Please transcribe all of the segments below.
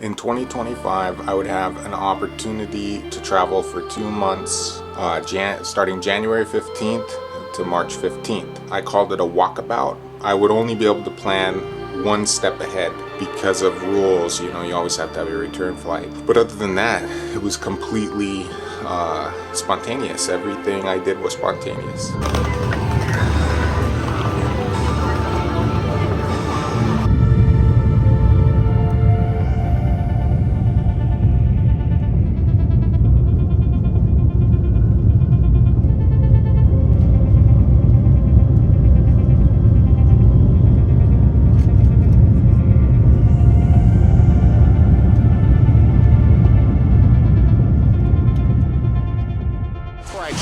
In 2025, I would have an opportunity to travel for 2 months, starting January 15th to March 15th. I called it a walkabout. I would only be able to plan one step ahead because of rules. You know, you always have to have your return flight. But other than that, it was completely spontaneous. Everything I did was spontaneous.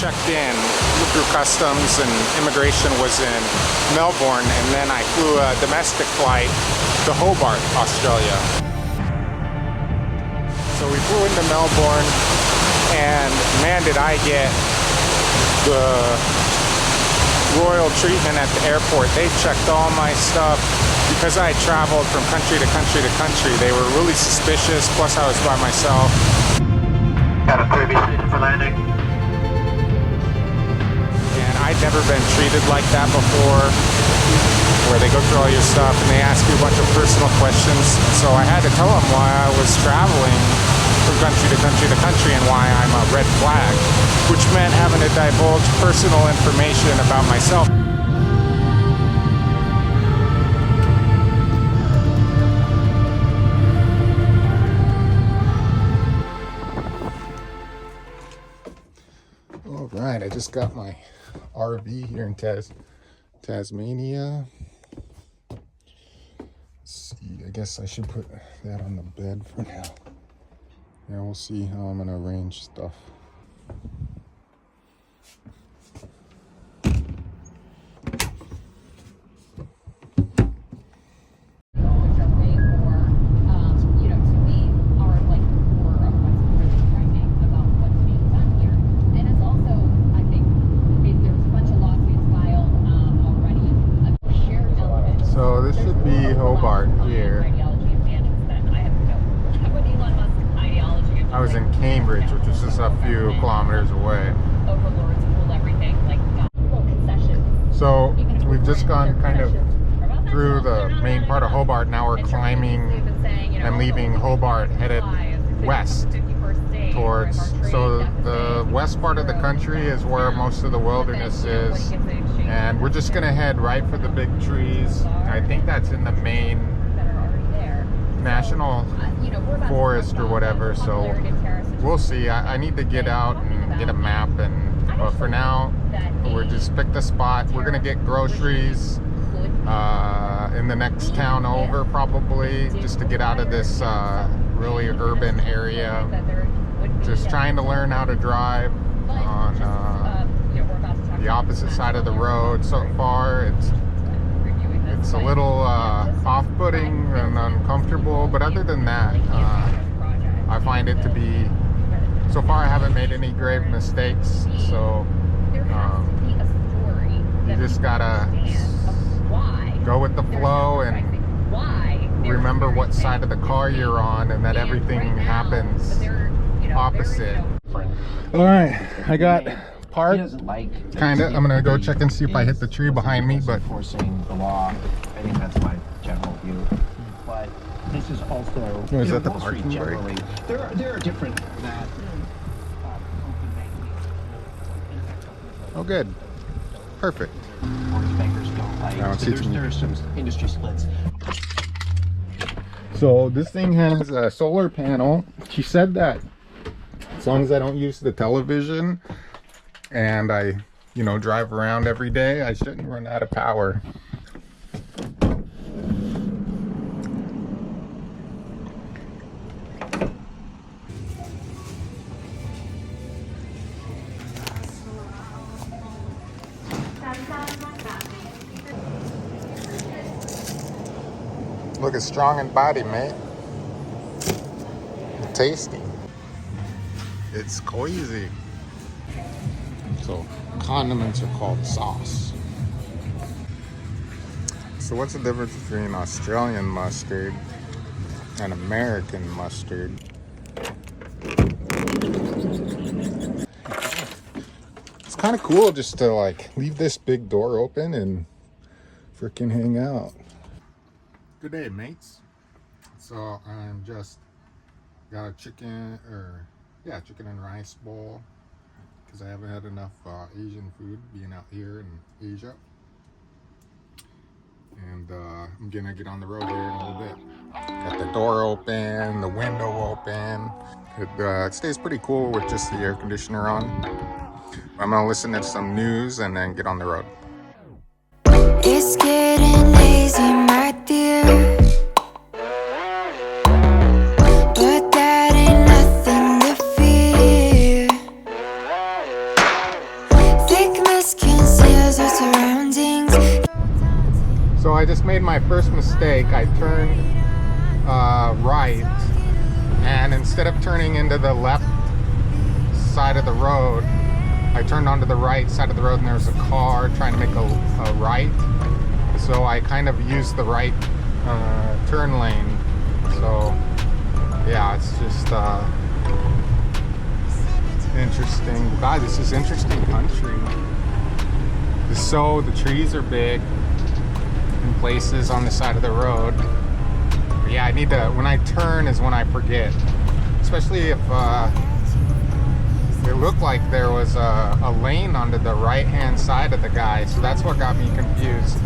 Checked in through customs and immigration was in Melbourne, and then I flew a domestic flight to Hobart, Australia. So we flew into Melbourne, and man, did I get the royal treatment at the airport. They checked all my stuff because I had traveled from country to country to country. They were really suspicious, plus I was by myself. Got a previous for landing. I'd never been treated like that before, where they go through all your stuff and they ask you a bunch of personal questions. So I had to tell them why I was traveling from country to country to country and why I'm a red flag, which meant having to divulge personal information about myself. All right, I just got my RV here in Tasmania. Let's see, I guess I should put that on the bed for now. Yeah, we'll see how I'm gonna arrange stuff. Hobart here. I was in Cambridge, which is just a few kilometers away. So we've just gone kind of through the main part of Hobart. Now we're climbing and leaving Hobart, headed west towards, so the west part of the country is where most of the wilderness is, and we're just gonna head right for the big trees. I think that's in the main national forest or whatever, so we'll see. I need to get out and get a map, but for now we're just picked a spot. We're gonna get groceries in the next town over, probably, just to get out of this really urban area. Just trying to learn how to drive on the opposite side of the road. So far it's a little off-putting and uncomfortable, but other than that, I find it to be, so far I haven't made any grave mistakes. So you just gotta go with the flow and remember what side of the car you're on, and that everything happens opposite. All right, I got parked, kinda. I'm gonna go check and see if I hit the tree behind me, but enforcing the law, I think that's my general view. But this is also, is that the parking brake? There are different that oh, good, perfect. bankers don't like. So there's some industry splits. So this thing has a solar panel. She said that as long as I don't use the television and I, you know, drive around every day, I shouldn't run out of power. Look, it's strong in body, mate. Tasty. It's cozy. So condiments are called sauce. So what's the difference between Australian mustard An American mustard. It's kind of cool just to like leave this big door open and freaking hang out. Good day, mates. So I'm just got a chicken and rice bowl because I haven't had enough Asian food being out here in Asia. And I'm gonna get on the road here in a little bit. Got the door open, the window open. It stays pretty cool with just the air conditioner on. I'm gonna listen to some news and then get on the road. It's getting lazy, my dear. But that ain't nothing to fear. Thick mist conceals our surroundings. So I just made my first mistake. I turned right, and instead of turning into the left side of the road, I turned onto the right side of the road, and there was a car trying to make a right. So I kind of used the right turn lane. So yeah, it's just interesting. God, this is interesting country. The trees are big in places on the side of the road. But yeah, I need to, when I turn is when I forget. Especially if it looked like there was a lane onto the right hand side of the guy, so that's what got me confused.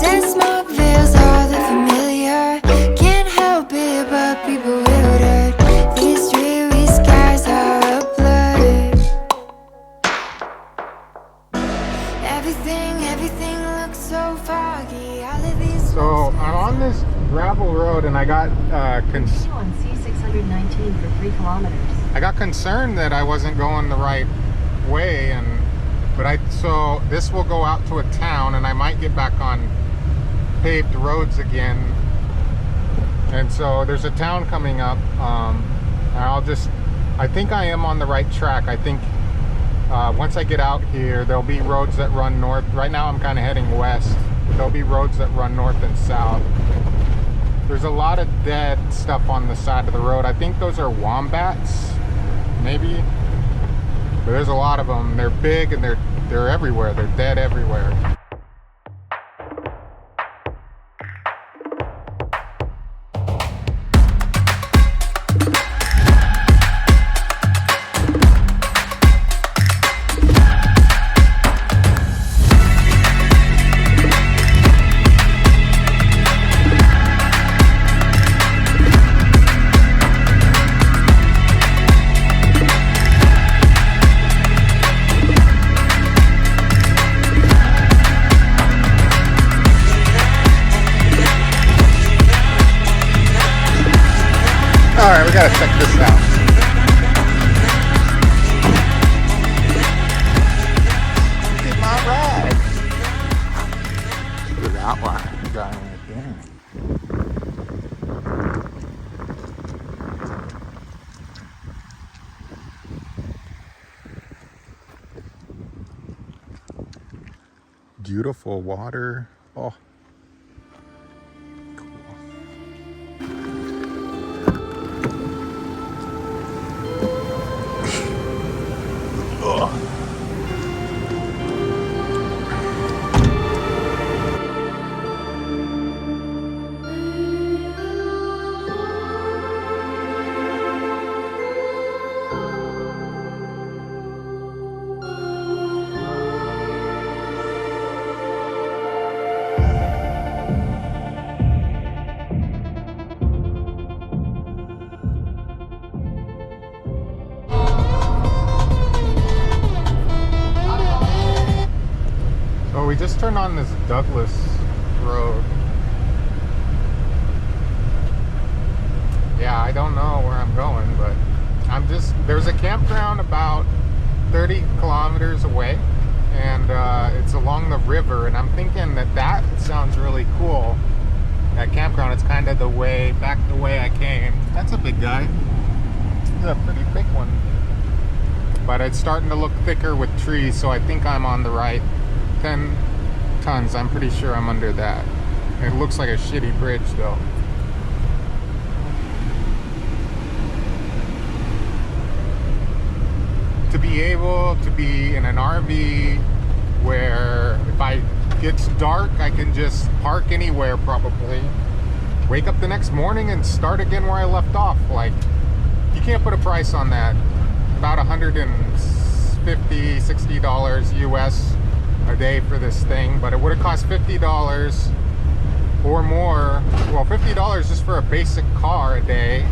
Dense smoke veils all the familiar. Can't help it but be bewildered. These dreary skies are a blur. Everything looks so foggy. All of these. So I'm on this gravel road, and I got Continue on C619 for 3 kilometers. I got concerned that I wasn't going the right way, so this will go out to a town, and I might get back on paved roads again. And so there's a town coming up. I think I am on the right track. I think once I get out here, there'll be roads that run north. Right now I'm kind of heading west. There'll be roads that run north and south. There's a lot of dead stuff on the side of the road. I think those are wombats, maybe. But there's a lot of them. They're big and they're everywhere. They're dead everywhere. Alright, we gotta check this out. Look at my ride. Look at that one. Guy right there. Beautiful water. Oh. We just turned on this Douglas road. Yeah, I don't know where I'm going, but there's a campground about 30 kilometers away, and it's along the river, and I'm thinking that sounds really cool. That campground, it's kind of the way I came. That's a big guy. It's a pretty big one. But it's starting to look thicker with trees, so I think I'm on the right 10 tons. I'm pretty sure I'm under that. It looks like a shitty bridge though. To be able to be in an RV where if it gets dark, I can just park anywhere probably. Wake up the next morning and start again where I left off. Like, you can't put a price on that. About $150, $60 US a day for this thing, but it would have cost $50 or more. Well, $50 just for a basic car a day,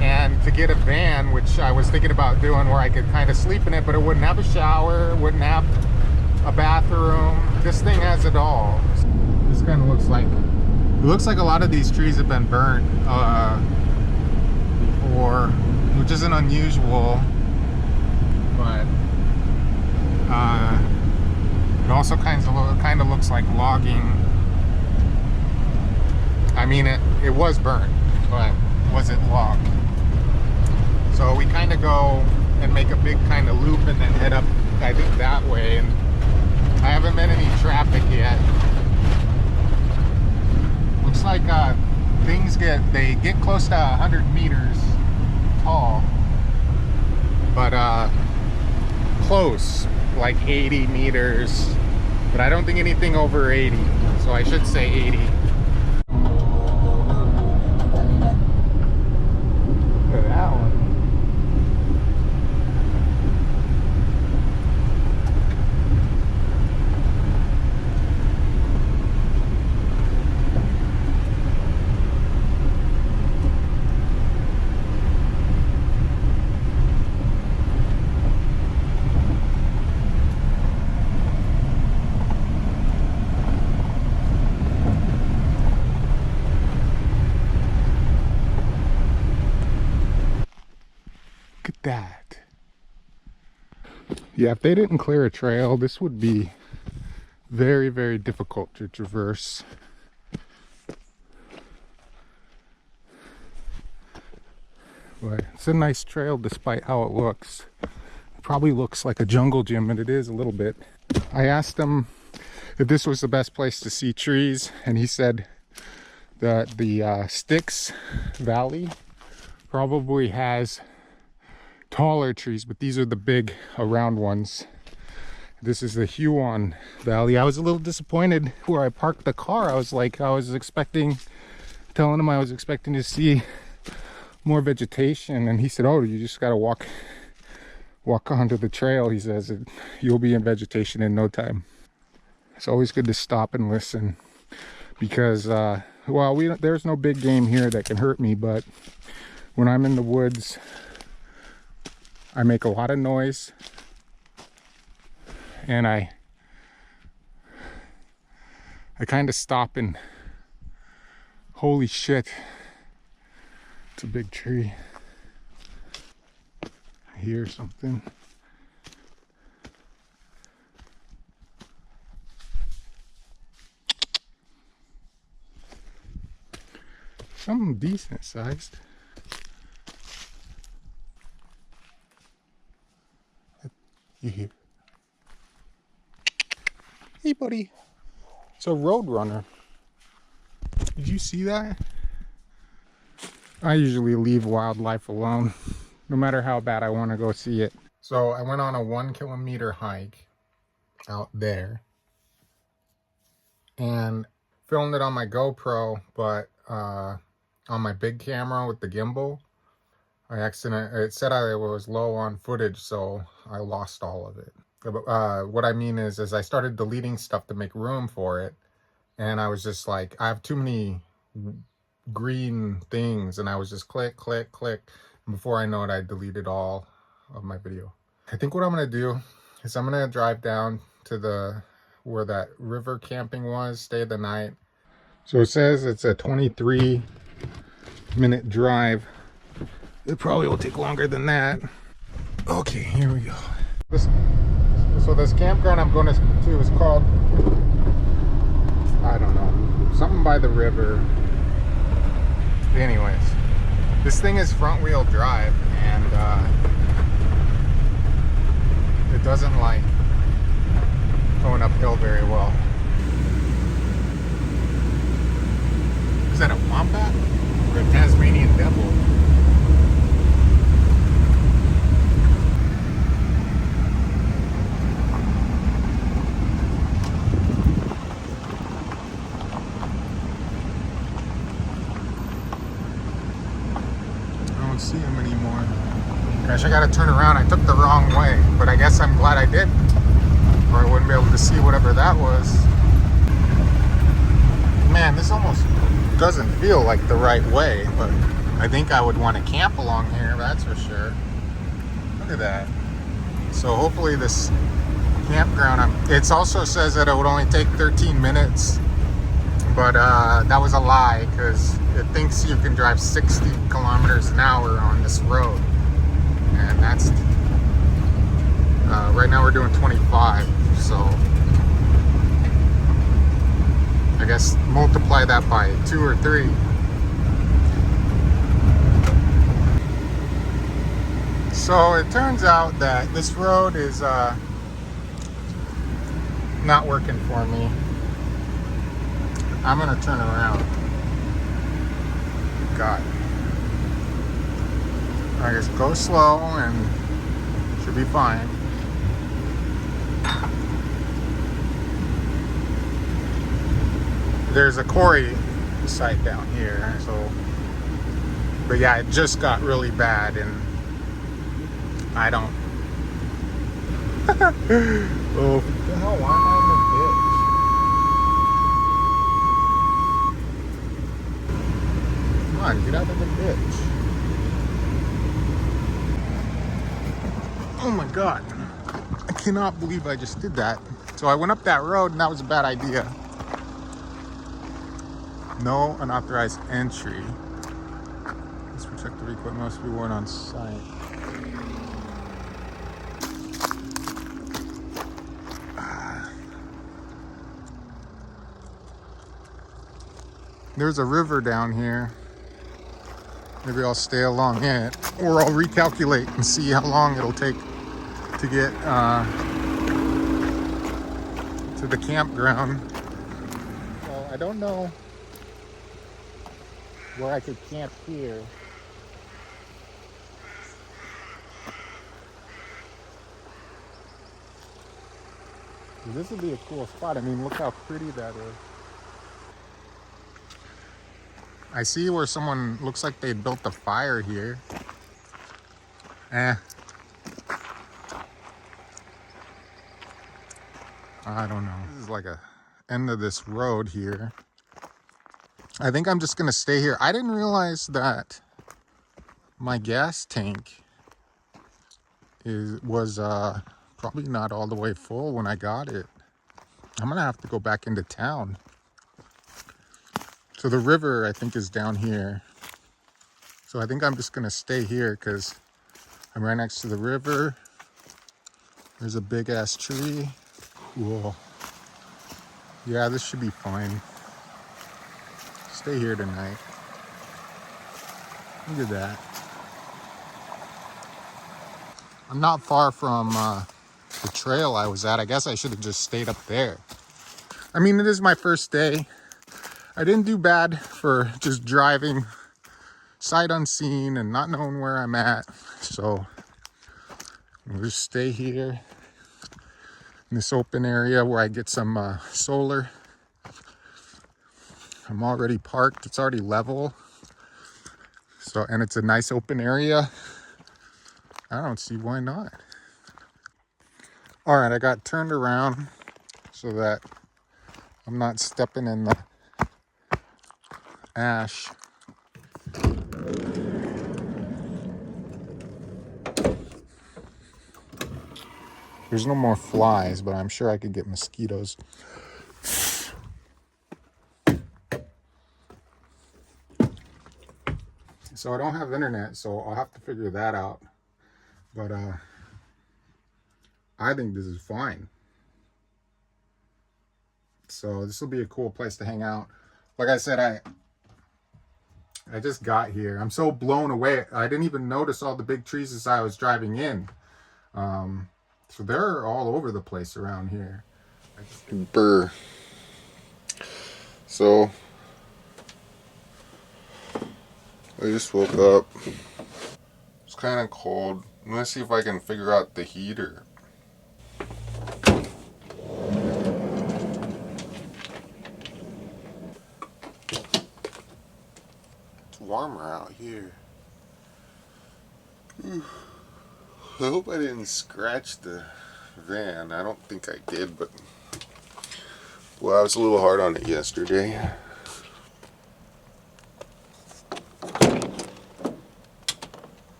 and to get a van, which I was thinking about doing, where I could kind of sleep in it, but it wouldn't have a shower, it wouldn't have a bathroom. This thing has it all. This kind of looks like, it looks like a lot of these trees have been burnt before, which isn't unusual, but it also kind of looks like logging. I mean, it was burnt, but was it logged? So we kind of go and make a big kind of loop and then head up, I think, that way. And I haven't met any traffic yet. Looks like things get close to 100 meters tall, but close, like 80 meters. But I don't think anything over 80, so I should say 80. Look at that one. That. Yeah, if they didn't clear a trail, this would be very, very difficult to traverse. But it's a nice trail despite how it looks. It probably looks like a jungle gym, and it is a little bit. I asked him if this was the best place to see trees, and he said that the Styx Valley probably has taller trees, but these are the big around ones. This is the Huon Valley. I was a little disappointed where I parked the car. I was telling him I was expecting to see more vegetation, and he said, oh, you just gotta walk onto the trail. He says you'll be in vegetation in no time. It's always good to stop and listen, because well, there's no big game here that can hurt me, but when I'm in the woods, I make a lot of noise, and I kind of stop and, holy shit, it's a big tree. I hear something. Something decent sized. You hear? Hey, buddy. It's a roadrunner. Did you see that? I usually leave wildlife alone, no matter how bad I want to go see it. So I went on a 1 kilometer hike out there and filmed it on my GoPro, but on my big camera with the gimbal, it said I was low on footage, so I lost all of it. What I mean is I started deleting stuff to make room for it, and I was just like, I have too many green things, and I was just click, click, click, and before I know it, I deleted all of my video. I think what I'm gonna do is I'm gonna drive down to where that river camping was, stay the night. So it says it's a 23-minute drive. It probably will take longer than that. Okay, here we go. So this campground I'm going to is called, I don't know, something by the river. Anyways, this thing is front wheel drive, and it doesn't like going uphill very well. see him anymore. Gosh, I gotta turn around. I took the wrong way, but I guess I'm glad I did, or I wouldn't be able to see whatever that was. Man, this almost doesn't feel like the right way, but I think I would want to camp along here, that's for sure. Look at that. So hopefully this campground, it also says that it would only take 13 minutes, but that was a lie, because it thinks you can drive 60 kilometers an hour on this road, and that's right now we're doing 25, so I guess multiply that by 2 or 3. So it turns out that this road is not working for me. I'm gonna turn around. God. I guess go slow and should be fine. There's a quarry site down here, so, but yeah, it just got really bad, and I don't. Oh, what the hell? Why am I in the ditch? Come on, get out of the ditch. Oh my God. I cannot believe I just did that. So I went up that road, and that was a bad idea. No unauthorized entry. This protective equipment must be worn on site. There's a river down here. Maybe I'll stay along it, or I'll recalculate and see how long it'll take to get to the campground. Well, I don't know where I could camp here. This would be a cool spot. I mean, look how pretty that is. I see where someone looks like they built a fire here. I don't know. This is like a end of this road here. I think I'm just gonna stay here. I didn't realize that my gas tank was probably not all the way full when I got it. I'm gonna have to go back into town. So the river, I think, is down here. So I think I'm just gonna stay here because I'm right next to the river. There's a big ass tree. Cool. Yeah, this should be fine. Stay here tonight. Look at that. I'm not far from the trail I was at. I guess I should have just stayed up there. I mean, it is my first day. I didn't do bad for just driving sight unseen and not knowing where I'm at. So we'll just stay here in this open area where I get some solar. I'm already parked. It's already level. So, and it's a nice open area. I don't see why not. All right, I got turned around so that I'm not stepping in the ash. There's no more flies, but I'm sure I could get mosquitoes. So I don't have internet, so I'll have to figure that out. But I think this is fine. So this will be a cool place to hang out. Like I said, I just got here. I'm so blown away. I didn't even notice all the big trees as I was driving in. So they're all over the place around here. Burr. So I just woke up. It's kind of cold. I'm gonna see if I can figure out the heater. It's warmer out here. I hope I didn't scratch the van. I don't think I did, but well, I was a little hard on it yesterday.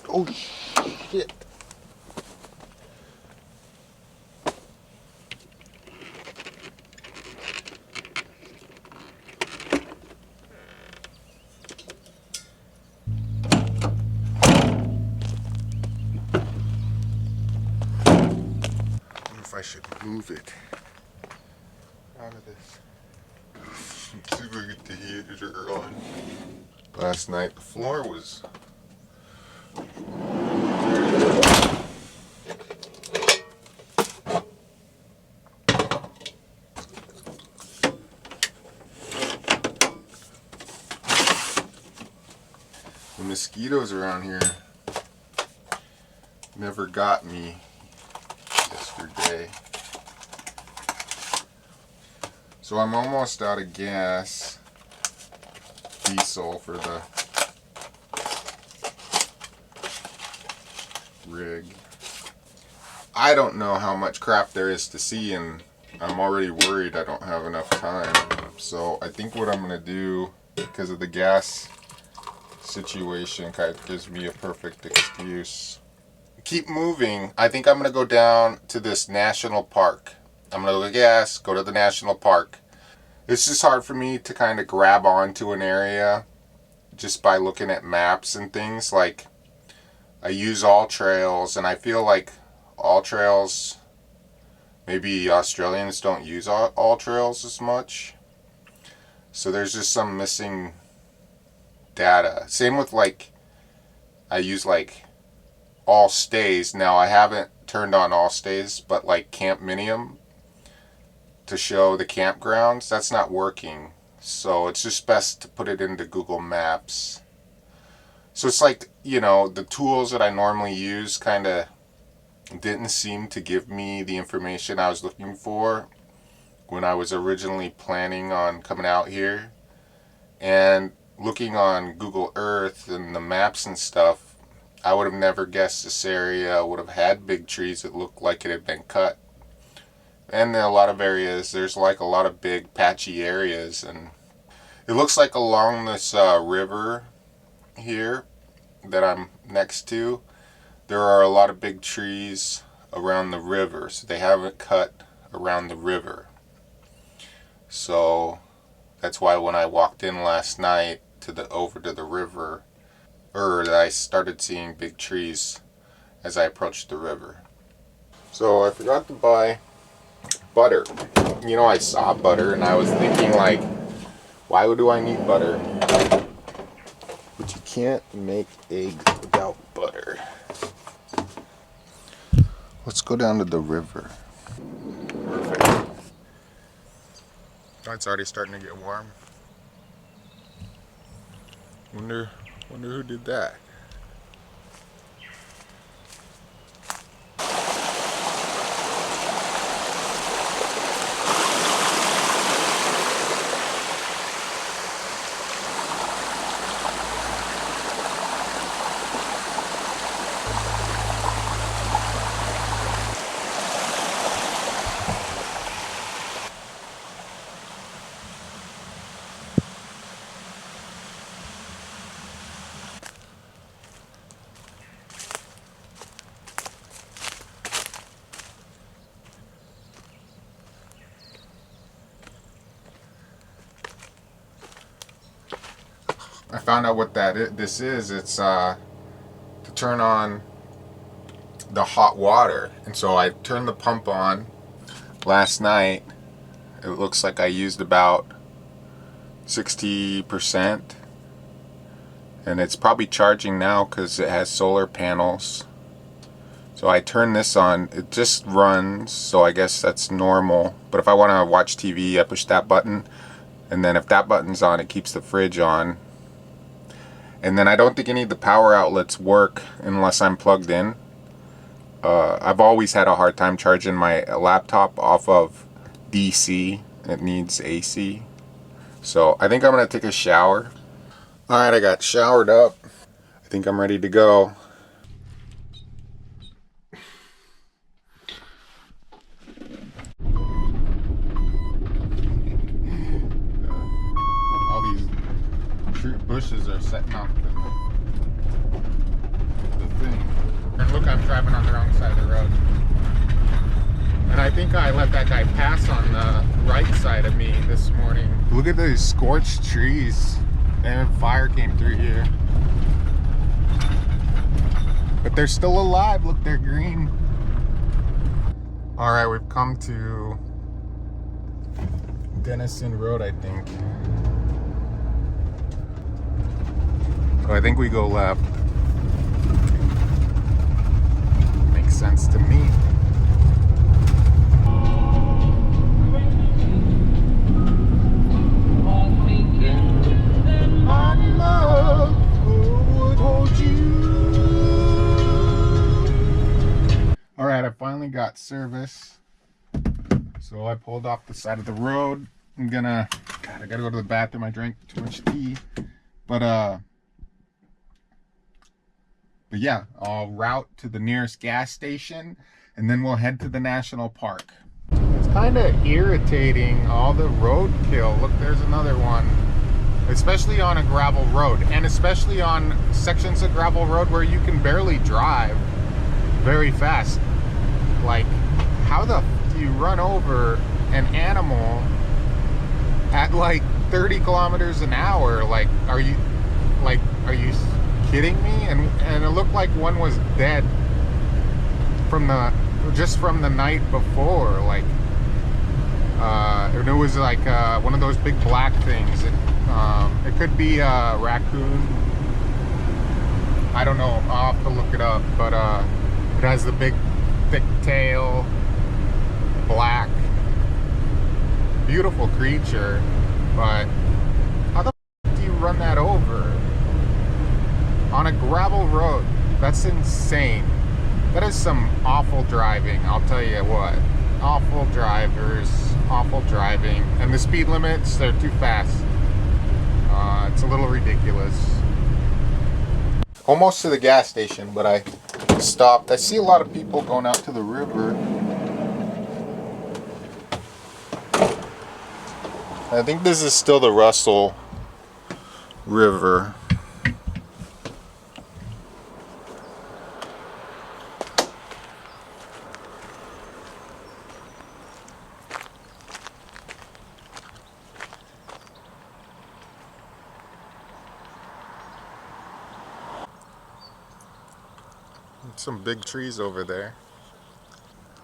Oh shit. I should move it out of this. Let's see if we get the heater on. Last night the floor was the mosquitoes around here never got me yesterday. So I'm almost out of gas, diesel for the rig. I don't know how much crap there is to see, and I'm already worried I don't have enough time. So I think what I'm gonna do, because of the gas situation, kind of gives me a perfect excuse. Keep moving. I think I'm gonna go down to this national park. I'm gonna go gas, go to the national park. It's just hard for me to kind of grab onto an area just by looking at maps and things. Like, I use all trails, and I feel like all trails, maybe Australians don't use all trails as much. So there's just some missing data. Same with, like, I use like all stays. Now I haven't turned on all stays, but like Camp Minium to show the campgrounds, that's not working. So it's just best to put it into Google Maps. So it's like, you know, the tools that I normally use kind of didn't seem to give me the information I was looking for when I was originally planning on coming out here. And looking on Google Earth and the maps and stuff, I would have never guessed this area would have had big trees that looked like it had been cut. And in a lot of areas, there's like a lot of big patchy areas, and it looks like along this river here that I'm next to, there are a lot of big trees around the river, so they haven't cut around the river. So that's why when I walked in last night to over to the river, I started seeing big trees as I approached the river. So I forgot to buy butter. You know, I saw butter and I was thinking, like, why do I need butter? But you can't make eggs without butter. Let's go down to the river. Perfect. Oh, it's already starting to get warm. Wonder who did that. I found out what this is. It's to turn on the hot water. And so I turned the pump on last night. It looks like I used about 60%. And it's probably charging now because it has solar panels. So I turn this on. It just runs, so I guess that's normal. But if I want to watch TV, I push that button. And then if that button's on, it keeps the fridge on. And then I don't think any of the power outlets work unless I'm plugged in. I've always had a hard time charging my laptop off of DC. It needs AC. So I think I'm going to take a shower. All right, I got showered up. I think I'm ready to go. All these bushes are setting off the thing. And look, I'm driving on the wrong side of the road. And I think I let that guy pass on the right side of me this morning. Look at those scorched trees. And fire came through here. But they're still alive. Look, they're green. All right, we've come to Denison Road, I think. So I think we go left. Makes sense to me. Alright, I finally got service. So I pulled off the side of the road. I gotta go to the bathroom. I drank too much tea. But yeah, I'll route to the nearest gas station and then we'll head to the national park. It's kind of irritating, all the roadkill. Look, there's another one. Especially on a gravel road, and especially on sections of gravel road where you can barely drive very fast. Like, how the f do you run over an animal at like 30 kilometers an hour? Like, are you kidding me? And it looked like one was dead from the night before. Like, and it was like one of those big black things. It could be a raccoon. I don't know. I'll have to look it up. But it has the big, thick tail, black, beautiful creature. But how the f do you run that over on a gravel road? That's insane. That is some awful driving. I'll tell you what. Awful drivers, awful driving, and the speed limits—they're too fast. It's a little ridiculous. Almost to the gas station, but I stopped. I see a lot of people going out to the river. I think this is still the Russel River. Some big trees over there.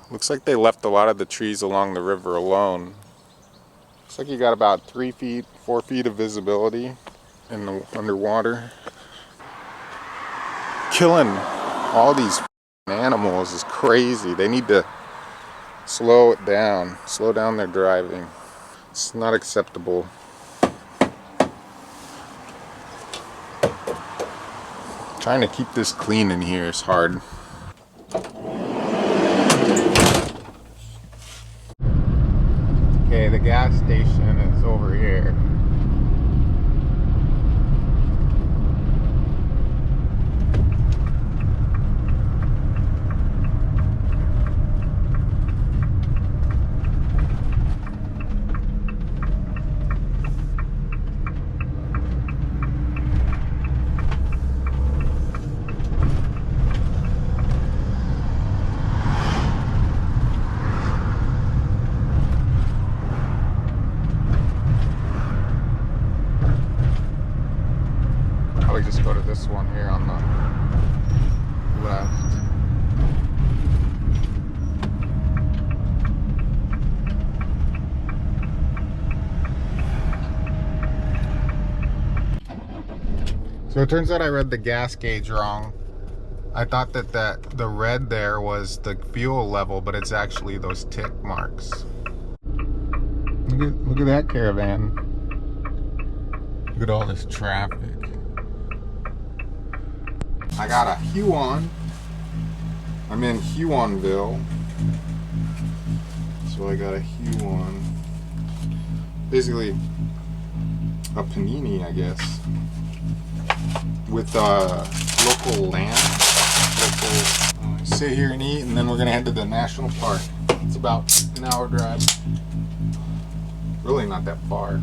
Looks like they left a lot of the trees along the river alone. Looks like you got about 3 feet, 4 feet of visibility in the underwater. Killing all these animals is crazy. They need to slow it down, slow down their driving. It's not acceptable. Trying to keep this clean in here is hard. Okay, the gas station is over here. Just go to this one here on the left. So it turns out I read the gas gauge wrong. I thought that the red there was the fuel level, but it's actually those tick marks. Look at that caravan. Look at all this traffic. I got a Huon. I'm in Huonville. So I got a Huon. Basically a panini, I guess. with local land. Sit here and eat, and then we're gonna head to the national park. It's about an hour drive. Really not that far.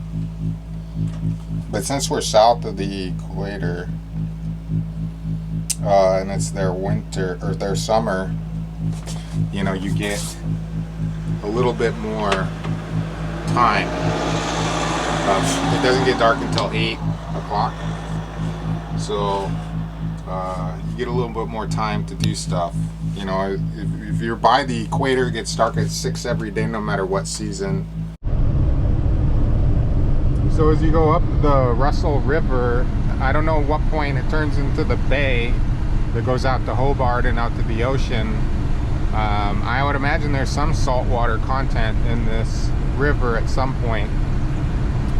But since we're south of the equator, and it's their winter or their summer, you know, you get a little bit more time. It doesn't get dark until 8 o'clock, so you get a little bit more time to do stuff. You know, if you're by the equator, it gets dark at 6 every day, no matter what season. So as you go up the Russel River, I don't know what point it turns into the bay that goes out to Hobart and out to the ocean. I would imagine there's some saltwater content in this river at some point.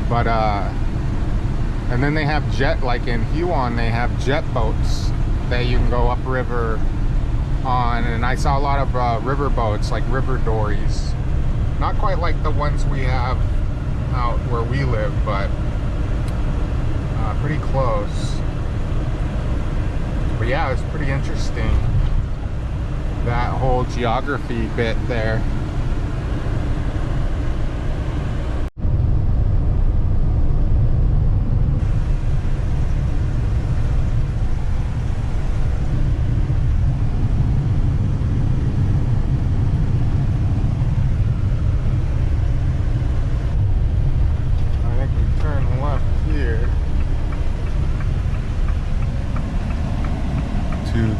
But and then they have like in Huon, they have jet boats that you can go upriver on, and I saw a lot of river boats, like river dories. Not quite like the ones we have out where we live, but pretty close. But yeah, it's pretty interesting, that whole geography bit there.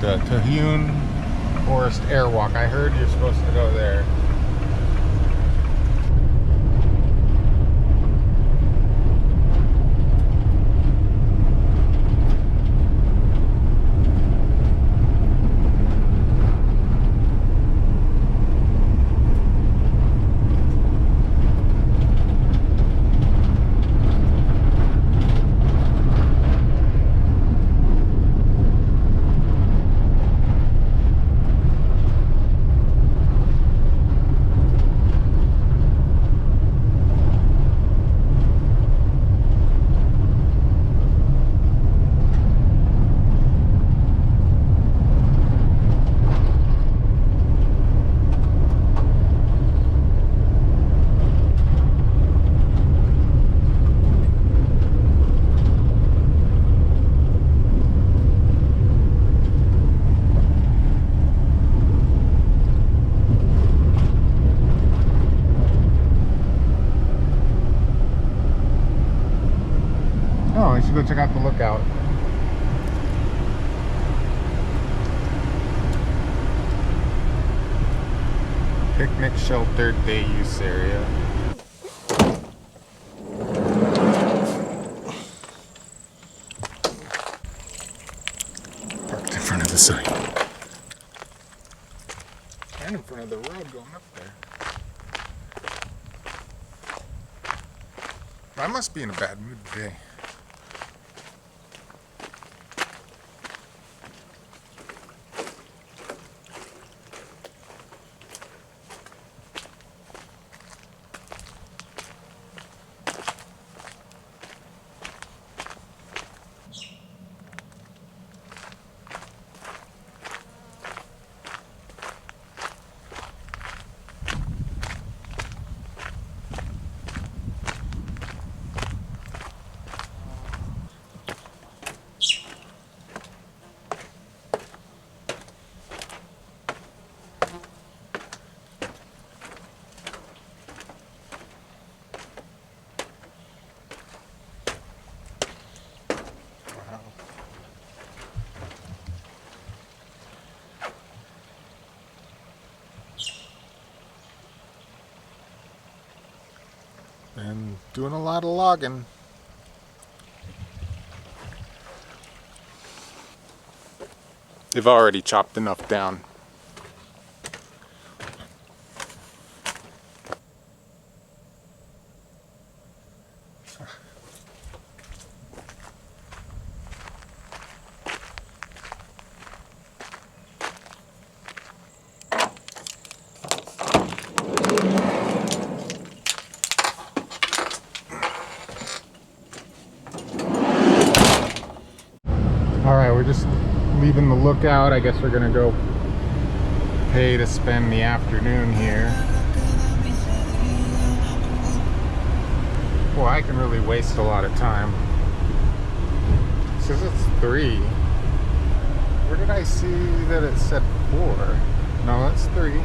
The Tahune Forest Airwalk. I heard you're supposed to go there. Oh, I should go check out the lookout. Picnic shelter day use area. Parked in front of the sign. And in front of the road going up there. I must be in a bad mood today. And doing a lot of logging. They've already chopped enough down. just leaving the lookout. I guess we're gonna go pay to spend the afternoon here. Well, I can really waste a lot of time. It says it's 3. Where did I see that it said 4? No, that's 3.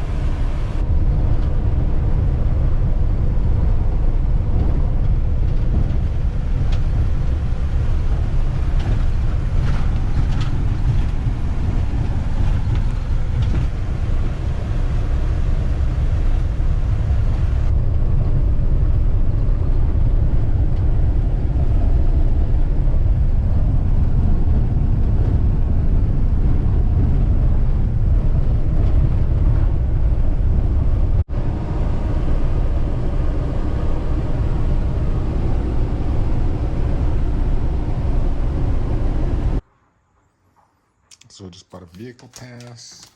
So just bought a vehicle pass.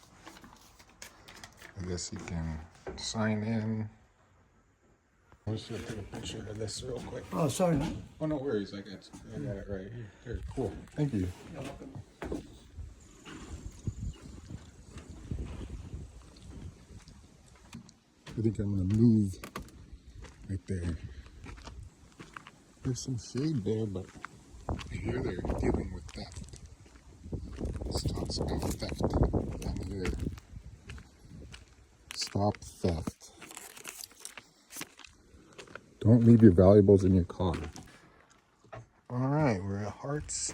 I guess you can sign in. I'm just gonna take a picture of this real quick. Oh, sorry, man. Oh, no worries. I got it right here. Very cool. Thank you. You're welcome. I think I'm gonna move right there. There's some shade there, but I hear they're dealing with theft. This talks about theft down here. Stop theft. Don't leave your valuables in your car. All right, we're at Hartz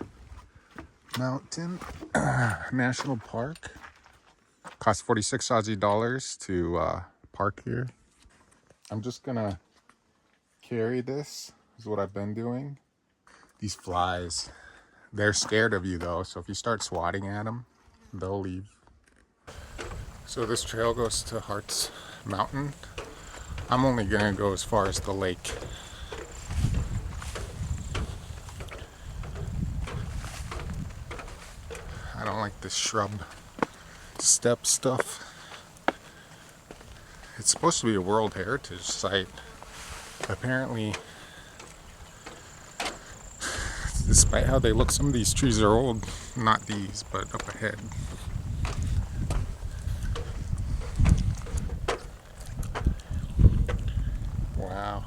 Mountains National Park. Cost 46 Aussie dollars to park here. I'm just gonna carry this, is what I've been doing. These flies, they're scared of you though, so if you start swatting at them, they'll leave. So this trail goes to Hartz Mountain. I'm only gonna go as far as the lake. I don't like this shrub step stuff. It's supposed to be a World Heritage Site. Apparently, despite how they look, some of these trees are old. Not these, but up ahead. Wow.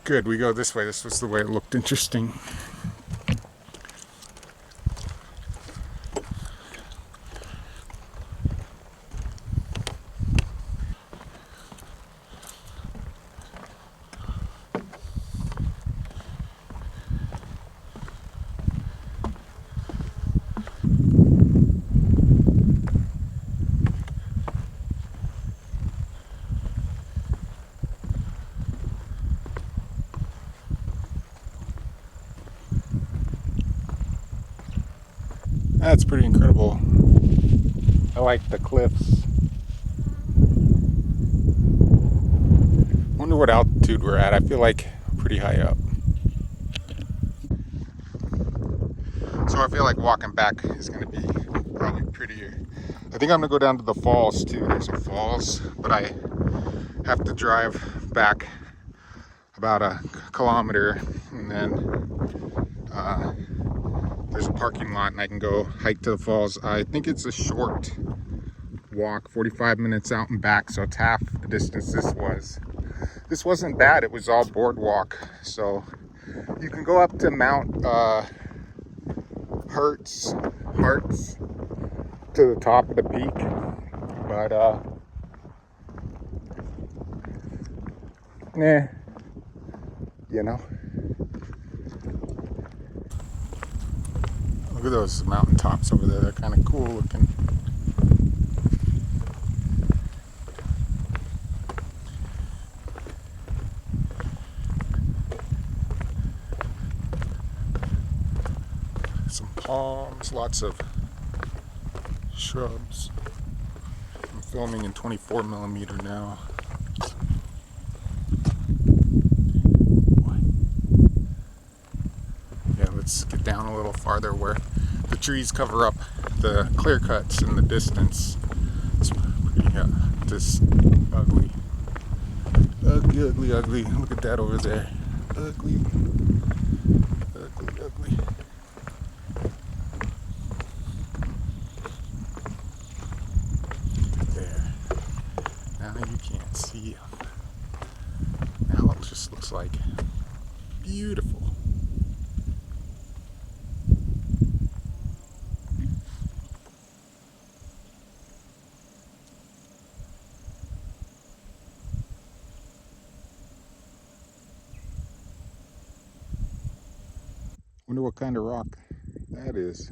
Good, we go this way. This was the way it looked interesting. That's pretty incredible. I like the cliffs. Wonder what altitude we're at. I feel like pretty high up. So I feel like walking back is gonna be probably prettier. I think I'm gonna go down to the falls too. There's some falls, but I have to drive back about a kilometer, and then there's a parking lot and I can go hike to the falls. I think it's a short walk, 45 minutes out and back, so it's half the distance this was. This wasn't bad, it was all boardwalk. So you can go up to Mount Hartz to the top of the peak, but you know, Look at those mountaintops over there. They're kind of cool looking. Some palms, lots of shrubs. I'm filming in 24mm now. Yeah, let's get down a little farther where the trees cover up the clear cuts in the distance. It's pretty, just ugly. Ugly, ugly, ugly. Look at that over there. Ugly. Ugly, ugly. There. Now you can't see them. Now it just looks like beautiful. Wonder what kind of rock that is.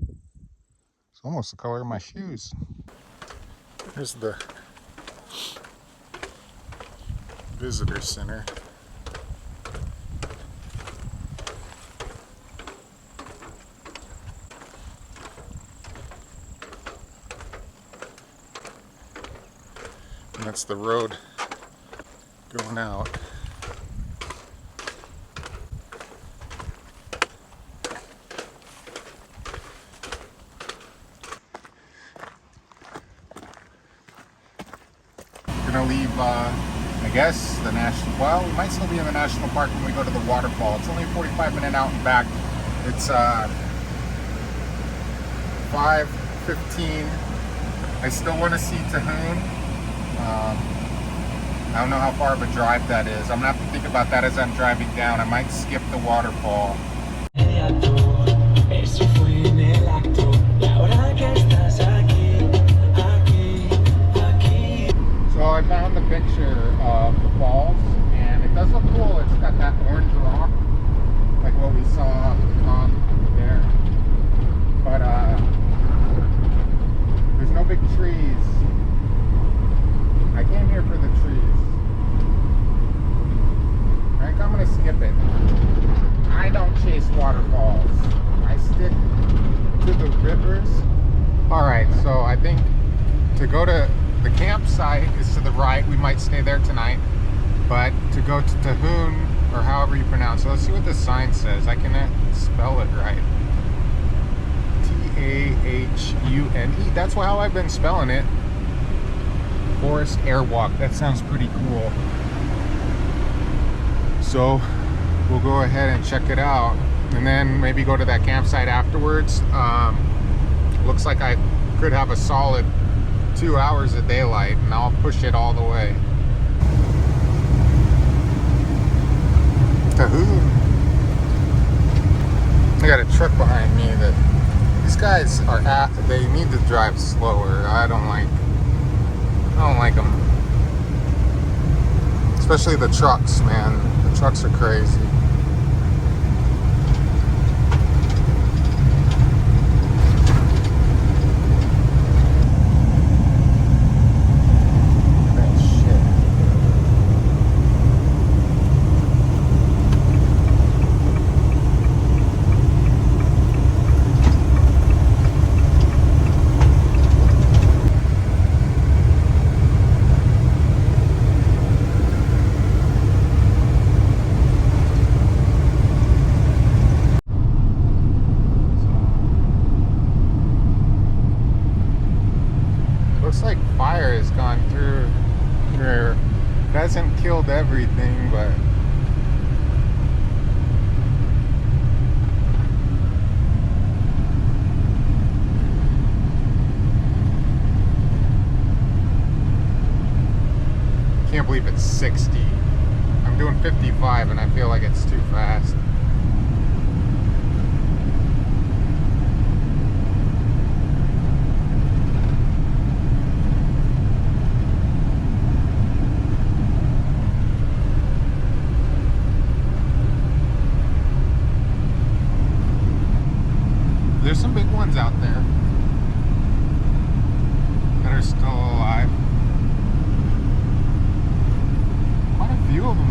It's almost the color of my shoes. There's the visitor center. And that's the road going out. Leave, I guess, the national, well, we might still be in the national park when we go to the waterfall. It's only a 45-minute out and back. It's 5:15. I still want to see Tahune. I don't know how far of a drive that is. I'm gonna have to think about that as I'm driving down. I might skip the waterfall. So I found the picture of the falls, and it does look cool. It's got that orange rock, like what we saw up the top there. But there's no big trees. I came here for the trees. I think I'm gonna skip it. I don't chase waterfalls. I stick to the rivers. Alright, so I think to go to the campsite is to the right. We might stay there tonight. But to go to Tahune, or however you pronounce it, let's see what the sign says. I cannot spell it right. Tahune. That's how I've been spelling it. Forest Airwalk. That sounds pretty cool. So we'll go ahead and check it out, and then maybe go to that campsite afterwards. Looks like I could have a solid 2 hours of daylight, and I'll push it all the way. Tahune. I got a truck behind me that these guys are they need to drive slower. I don't like them. Especially the trucks, man. The trucks are crazy. Hasn't killed everything, but can't believe it's 60. I'm doing 55 and I feel like it's too fast.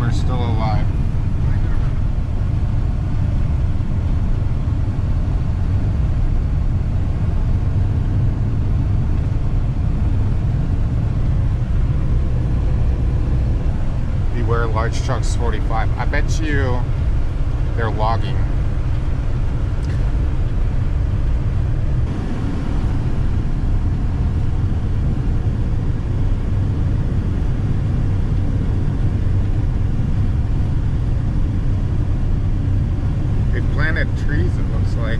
we're still alive. Beware large trucks 45. I bet you they're logging. They planted trees, it looks like.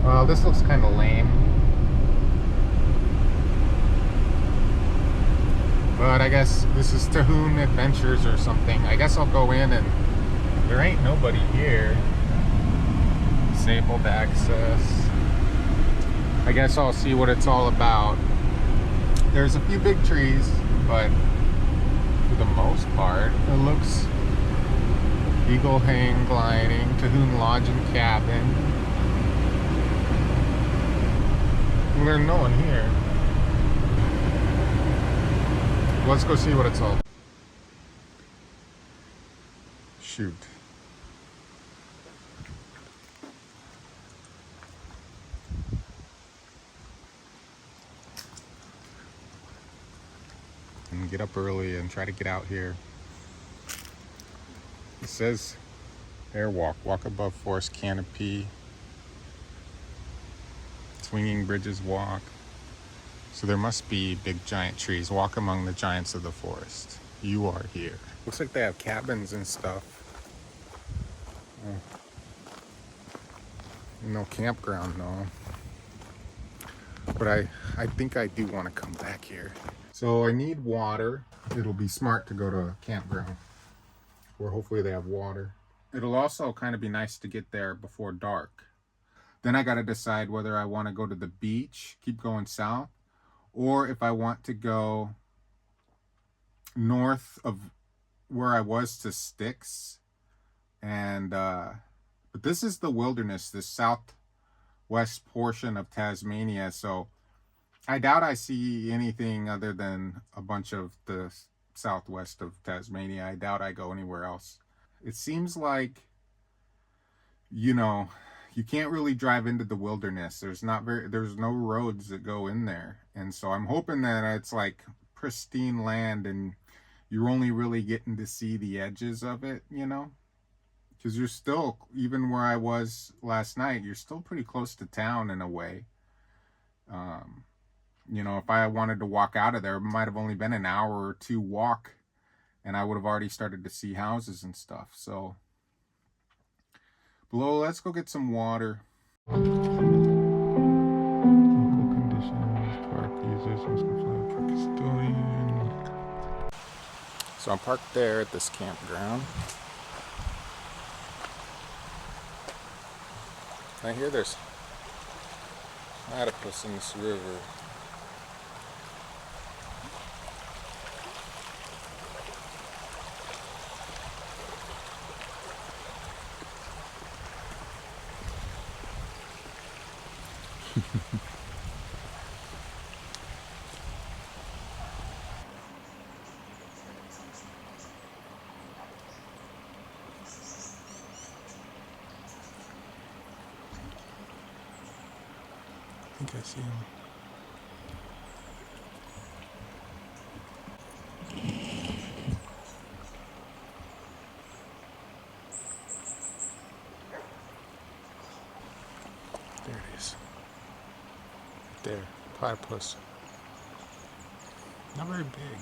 Well, this looks kind of lame. But I guess this is Tahune Adventures or something. I guess I'll go in and there ain't nobody here. Disabled access. I guess I'll see what it's all about. There's a few big trees, but for the most part, it looks eagle hang gliding, Tahune Lodge and Cabin. Well, there's no one here. Let's go see what it's all. Shoot. And get up early and try to get out here. It says airwalk, walk above forest canopy. Swinging bridges walk. So there must be big giant trees. Walk among the giants of the forest. You are here. Looks like they have cabins and stuff. Oh. No campground though. But I think I do want to come back here. So I need water. It'll be smart to go to a campground where hopefully they have water. It'll also kind of be nice to get there before dark. Then I got to decide whether I want to go to the beach, keep going south, or if I want to go north of where I was to Styx. And but this is the wilderness, the southwest portion of Tasmania, so I doubt I see anything other than a bunch of the southwest of Tasmania. I doubt I go anywhere else. It seems like, you know, you can't really drive into the wilderness. There's no roads that go in there. And so I'm hoping that it's like pristine land and you're only really getting to see the edges of it, you know? Because you're still, even where I was last night, you're still pretty close to town in a way. You know, if I wanted to walk out of there, it might have only been an hour or two walk and I would have already started to see houses and stuff. So below, let's go get some water. Local conditions, park users, park custodian. So I'm parked there at this campground. I hear there's platypus in this river. I think I see him. There it is. There, platypus. Not very big.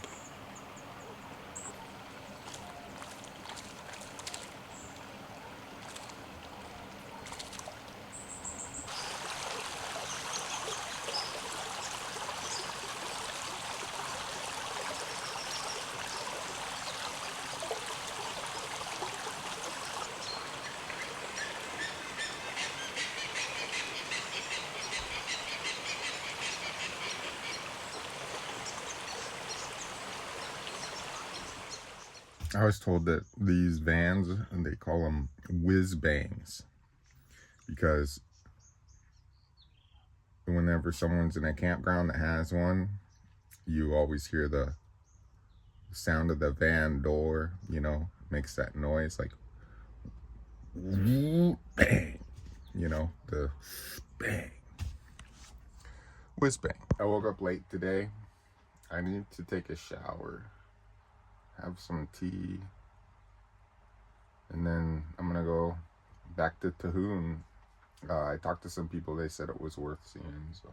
I was told that these vans, and they call them whiz bangs, because whenever someone's in a campground that has one, you always hear the sound of the van door, you know, makes that noise like bang, you know, the bang, whiz bang. I woke up late today. I need to take a shower, have some tea, and then I'm gonna go back to Tahune. I talked to some people, they said it was worth seeing, so.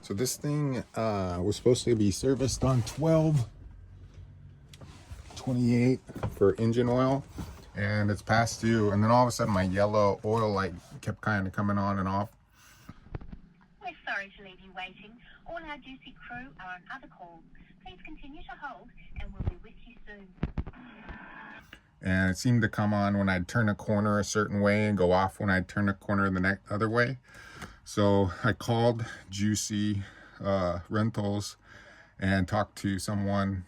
So this thing was supposed to be serviced on 12/28 for engine oil, and it's past due, and then all of a sudden my yellow oil light kept kind of coming on and off. We're sorry to leave you waiting. All our juicy crew are on other calls. Please continue to hold and we'll be with you soon. And it seemed to come on when I'd turn a corner a certain way and go off when I'd turn a corner the other way. So I called Juicy Rentals and talked to someone,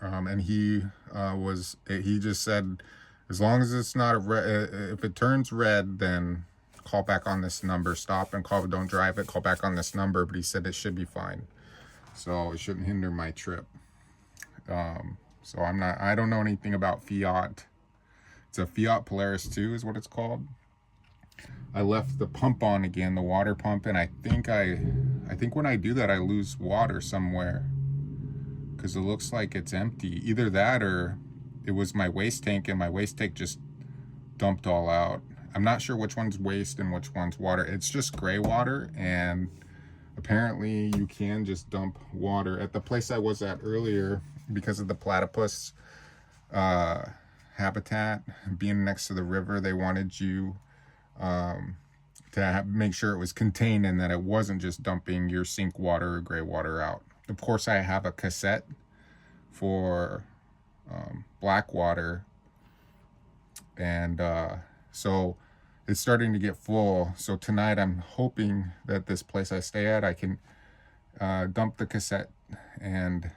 and he just said, as long as it's not if it turns red, then call back on this number. Stop and call, don't drive it, call back on this number. But he said it should be fine, so it shouldn't hinder my trip. So I don't know anything about Fiat. It's a Fiat Polaris 2 is what it's called. I left the pump on again, the water pump, and I think when I do that, I lose water somewhere, because it looks like it's empty. Either that or it was my waste tank, and my waste tank just dumped all out. I'm not sure which one's waste and which one's water. It's just gray water, and apparently you can just dump water. At the place I was at earlier, because of the platypus habitat being next to the river, they wanted you to make sure it was contained and that it wasn't just dumping your sink water or gray water out. Of course, I have a cassette for black water, and so it's starting to get full. So tonight I'm hoping that this place I stay at, I can dump the cassette, and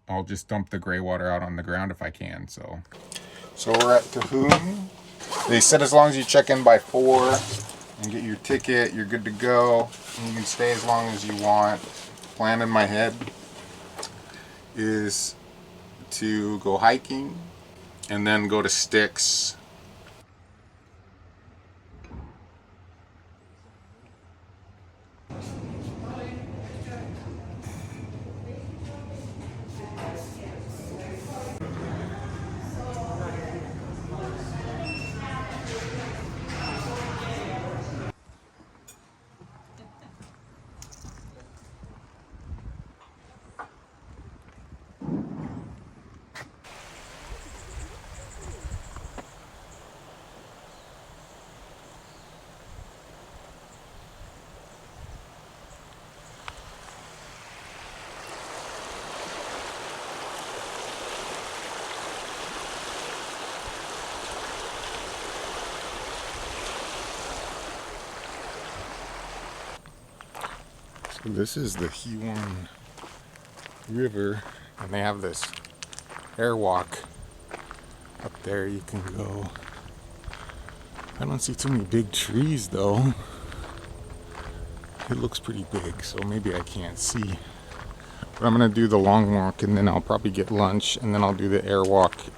I'll just dump the gray water out on the ground if I can. So we're at Tahune. They said as long as you check in by 4 and get your ticket, you're good to go. And you can stay as long as you want. Plan in my head is to go hiking and then go to Styx. So this is the Huon River, and they have this airwalk up there you can go. I don't see too many big trees though. It looks pretty big, so maybe I can't see. But I'm gonna do the long walk, and then I'll probably get lunch, and then I'll do the airwalk.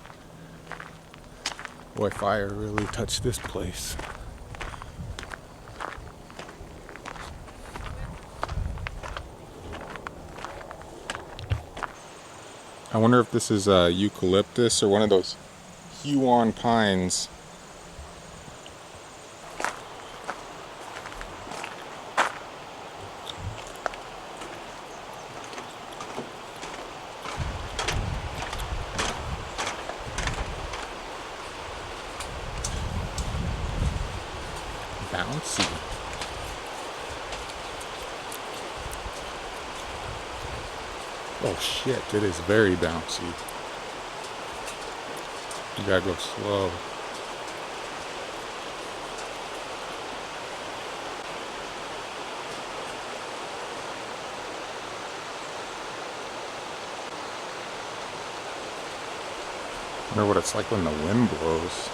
Boy, fire really touched this place. I wonder if this is eucalyptus or one of those Huon pines. Bouncy. Oh shit, it is very bouncy. You gotta go slow. Wonder what it's like when the wind blows.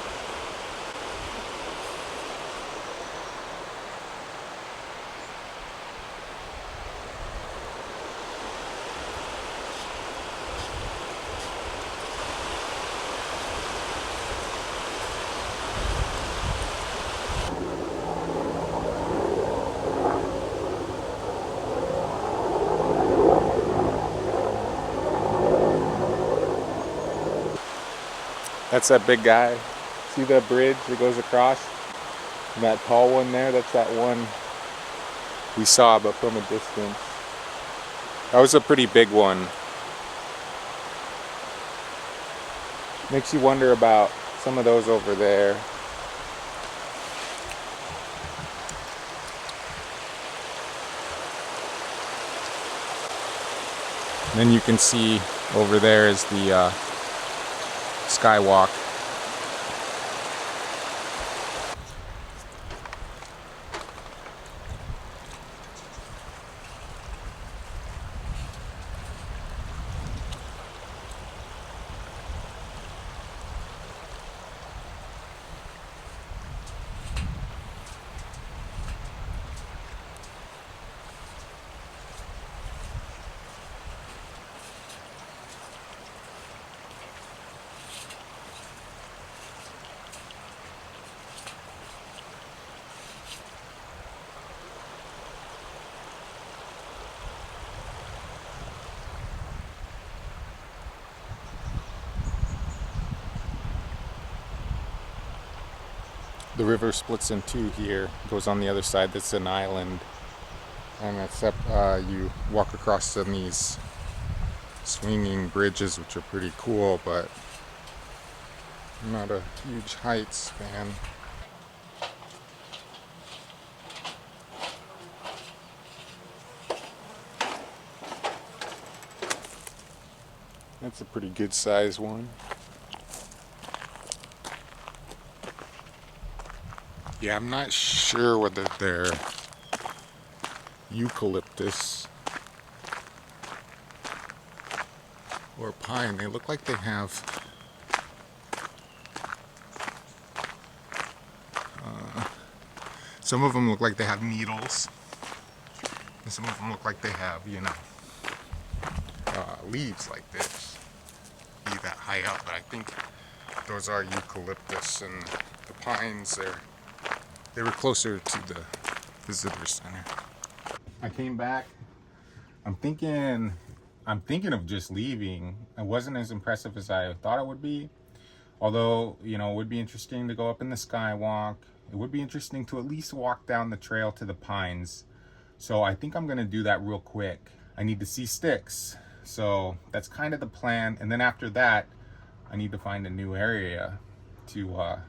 That's that big guy. See that bridge that goes across? And that tall one there, that's that one we saw, but from a distance. That was a pretty big one. Makes you wonder about some of those over there. And then you can see over there is the skywalk. The river splits in two here, goes on the other side, that's an island, and except you walk across on these swinging bridges, which are pretty cool, but I'm not a huge heights fan. That's a pretty good size one. Yeah, I'm not sure whether they're eucalyptus or pine. They look like they have some of them look like they have needles, and some of them look like they have, you know, leaves like this. Be that high up, but I think those are eucalyptus, and the pines they were closer to the visitor center. I came back. I'm thinking of just leaving. It wasn't as impressive as I thought it would be. Although, you know, it would be interesting to go up in the skywalk. It would be interesting to at least walk down the trail to the pines. So I think I'm gonna do that real quick. I need to see Styx. So that's kind of the plan. And then after that, I need to find a new area to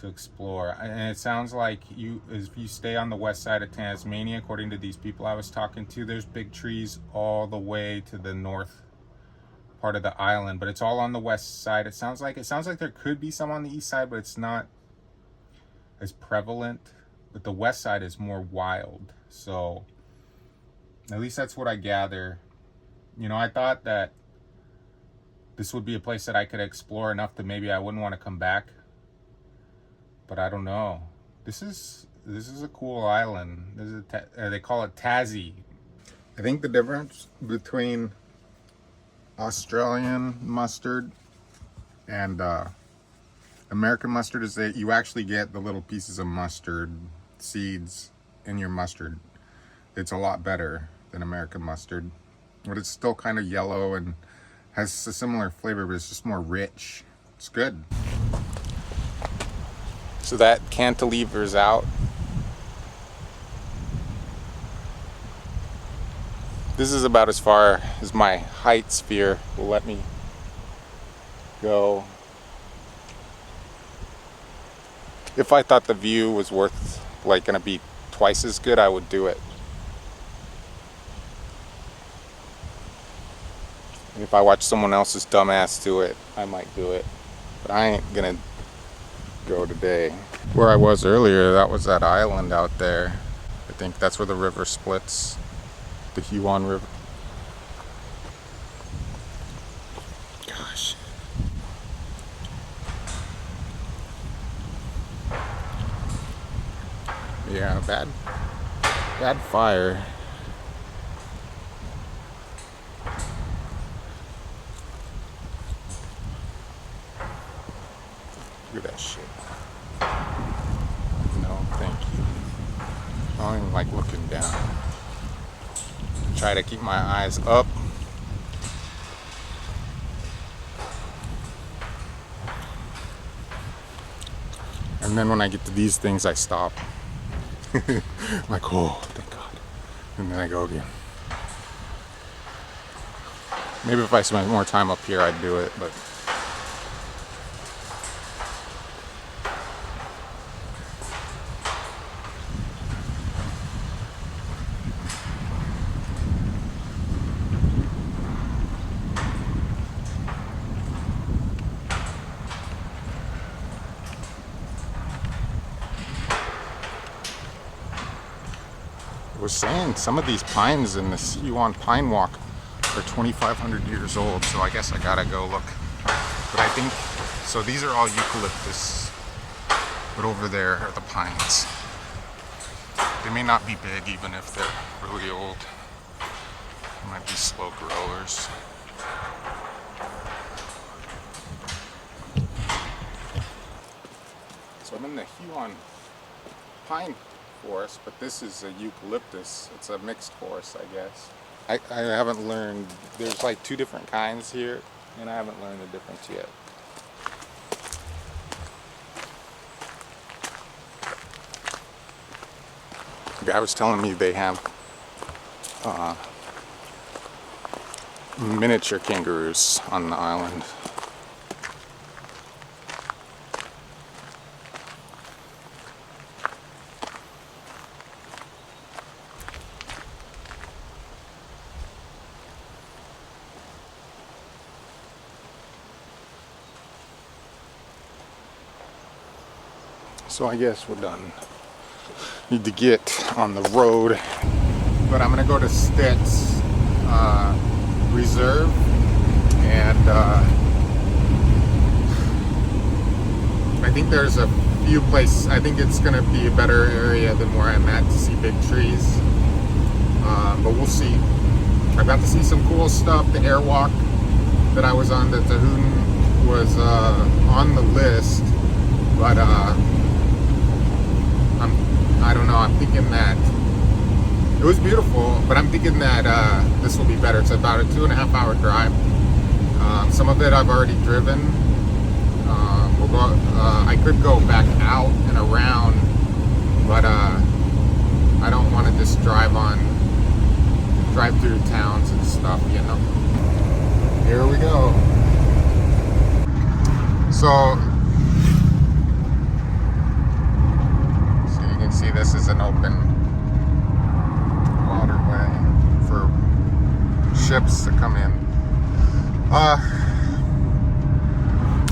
explore. And it sounds like if you stay on the west side of Tasmania, according to these people I was talking to, there's big trees all the way to the north part of the island, but it's all on the west side. It sounds like there could be some on the east side, but it's not as prevalent. But the west side is more wild. So at least that's what I gather. You know, I thought that this would be a place that I could explore enough that maybe I wouldn't want to come back. But I don't know. This is a cool island. This is they call it Tassie. I think the difference between Australian mustard and American mustard is that you actually get the little pieces of mustard seeds in your mustard. It's a lot better than American mustard, but it's still kind of yellow and has a similar flavor, but it's just more rich. It's good. So that cantilever's out. This is about as far as my height sphere will let me go. If I thought the view was worth, like, gonna be twice as good, I would do it. And if I watch someone else's dumbass do it, I might do it. But I ain't gonna go today. Where I was earlier, that was that island out there. I think that's where the river splits, the Huon River. Gosh, Yeah, bad fire. Look at that shit. No, thank you. I don't even like looking down. Try to keep my eyes up. And then when I get to these things, I stop. Like, oh, thank God. And then I go again. Maybe if I spent more time up here, I'd do it, but we're saying some of these pines in the Huon Pine Walk are 2,500 years old, so I guess I gotta go look. But I think, so these are all eucalyptus, but over there are the pines. They may not be big even if they're really old. They might be slow growers. So I'm in the Huon Pine Forest, but this is a eucalyptus. It's a mixed forest, I guess. I haven't learned, there's like 2 different kinds here, and I haven't learned the difference yet. The guy was telling me they have miniature kangaroos on the island. So I guess we're done. Need to get on the road. But I'm gonna go to Styx Reserve, and I think there's a few places. I think it's gonna be a better area than where I'm at to see big trees. But we'll see. I got to see some cool stuff. The airwalk that I was on, the Tahune, was on the list, but I don't know, I'm thinking that it was beautiful, but I'm thinking that this will be better. It's about a 2.5 hour drive. Some of it I've already driven. We'll go, I could go back out and around, but I don't want to just drive through towns and stuff, you know. Here we go. So see, this is an open waterway for ships to come in.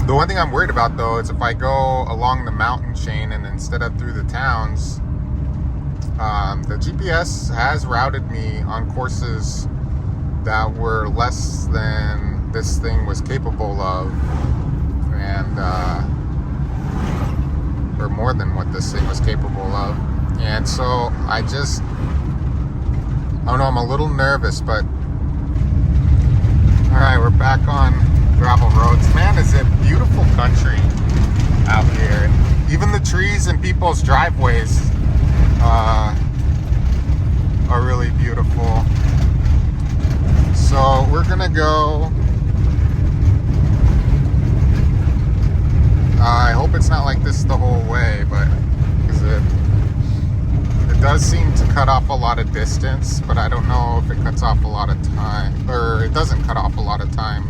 The one thing I'm worried about though is if I go along the mountain chain and instead of through the towns, the GPS has routed me on courses that were less than this thing was capable of, and or more than what this thing was capable of. And so I don't know, I'm a little nervous, but alright, we're back on gravel roads. Man, is it beautiful country out here. Even the trees in people's driveways are really beautiful. So we're gonna go, I hope it's not like this the whole way, but because it does seem to cut off a lot of distance, but I don't know if it cuts off a lot of time, or it doesn't cut off a lot of time.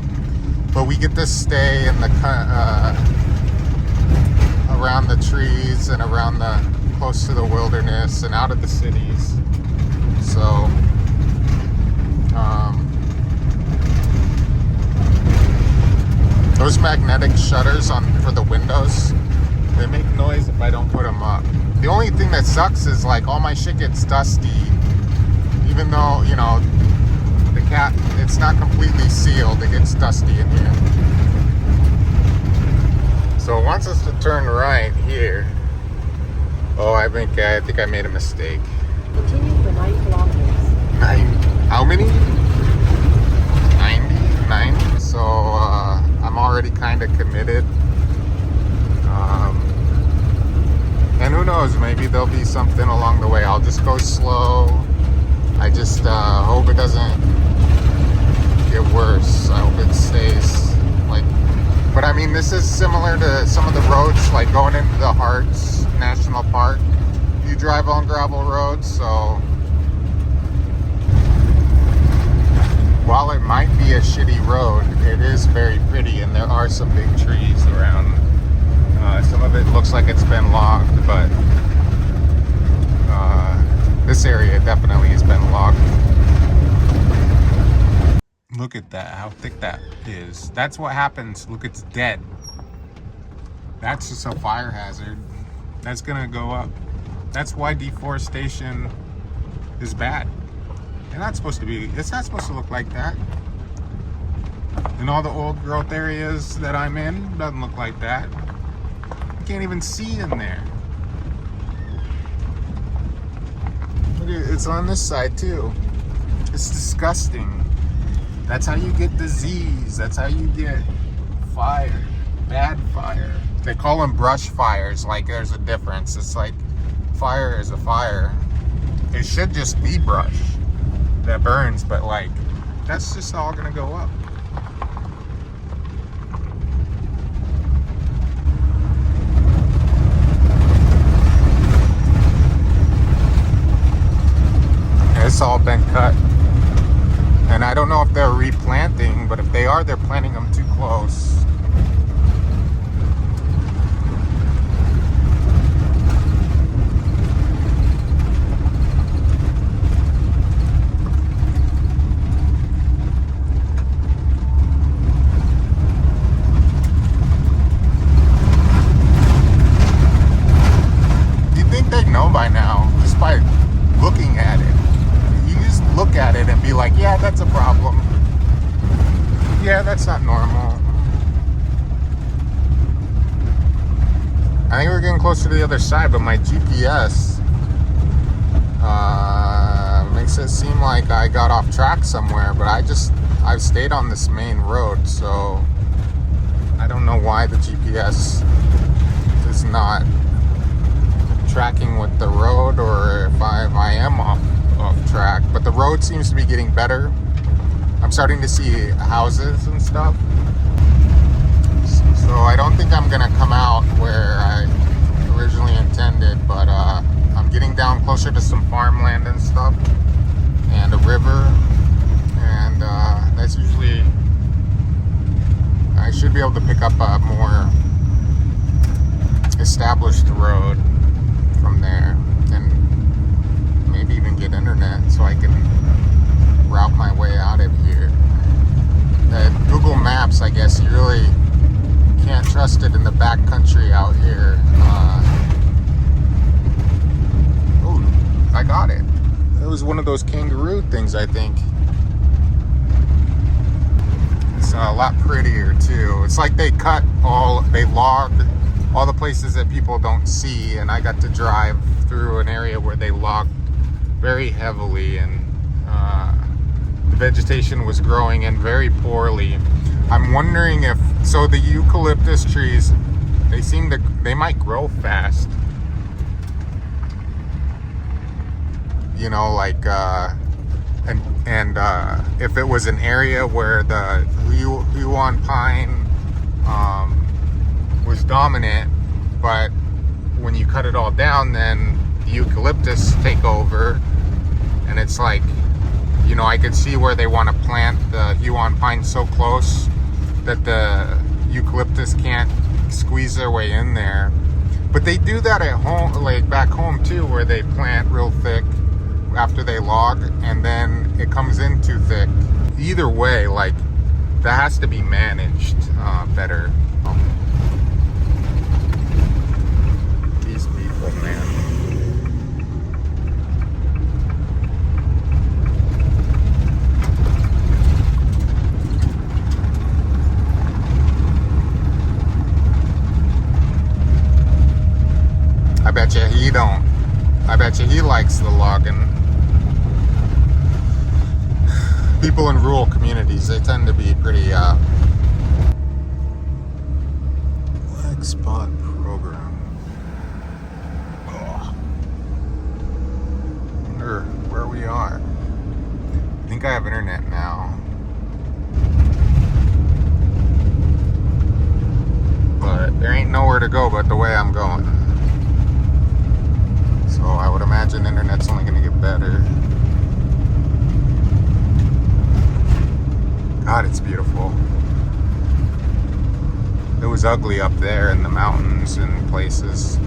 But we get to stay in the around the trees and around close to the wilderness and out of the cities. So those magnetic shutters for the windows, they make noise if I don't put them up. The only thing that sucks is like all my shit gets dusty, even though, you know, it's not completely sealed, it gets dusty in here. So it wants us to turn right here. Oh, I think I made a mistake. Continue for 9 kilometers. 9. How many? 90. So I'm already kind of committed. And who knows? Maybe there'll be something along the way. I'll just go slow. I just hope it doesn't get worse. I hope it stays like. But I mean, this is similar to some of the roads, like going into the Hartz National Park. You drive on gravel roads, so while it might be a shitty road, it is very pretty, and there are some big trees around. Some of it looks like it's been logged, but this area definitely has been logged. Look at that, how thick that is. That's what happens. Look, it's dead. That's just a fire hazard. That's gonna go up. That's why deforestation is bad. It's not supposed to look like that. In all the old growth areas that I'm in, doesn't look like that. You can't even see in there. Look at, it's on this side too. It's disgusting. That's how you get disease. That's how you get fire. Bad fire. They call them brush fires, like there's a difference. It's like fire is a fire. It should just be brush that burns, but like that's just all gonna go up. It's all been cut, and I don't know if they're replanting, but if they are, they're planting them too close. By now, just by looking at it, you just look at it and be like, yeah, that's a problem. Yeah, that's not normal. I think we're getting close to the other side, but my GPS makes it seem like I got off track somewhere, but I've stayed on this main road, so I don't know why the GPS is not tracking with the road, or if I am off track. But the road seems to be getting better. I'm starting to see houses and stuff, so I don't think I'm gonna come out where I originally intended, but I'm getting down closer to some farmland and stuff and a river, and that's usually, I should be able to pick up a more established road from there, and maybe even get internet so I can route my way out of here. Google Maps, I guess you really can't trust it in the back country out here. Oh, I got it. It was one of those kangaroo things, I think. It's a lot prettier too. It's like they logged all the places that people don't see, and I got to drive through an area where they logged very heavily, and the vegetation was growing in very poorly. I'm wondering if, so the eucalyptus trees, they might grow fast. You know, like, and if it was an area where the Huon pine was dominant, but when you cut it all down, then the eucalyptus take over, and it's like, you know, I could see where they want to plant the Huon pine so close that the eucalyptus can't squeeze their way in there. But they do that at home, like back home too, where they plant real thick after they log, and then it comes in too thick. Either way, like, that has to be managed better. These people, man. I bet you he don't. I bet you he likes the logging. People in rural communities, they tend to be pretty black spot program. Oh. Wonder where we are. I think I have internet now. But there ain't nowhere to go but the way I'm going. So I would imagine internet's only gonna get better. God, it's beautiful. It was ugly up there in the mountains and places.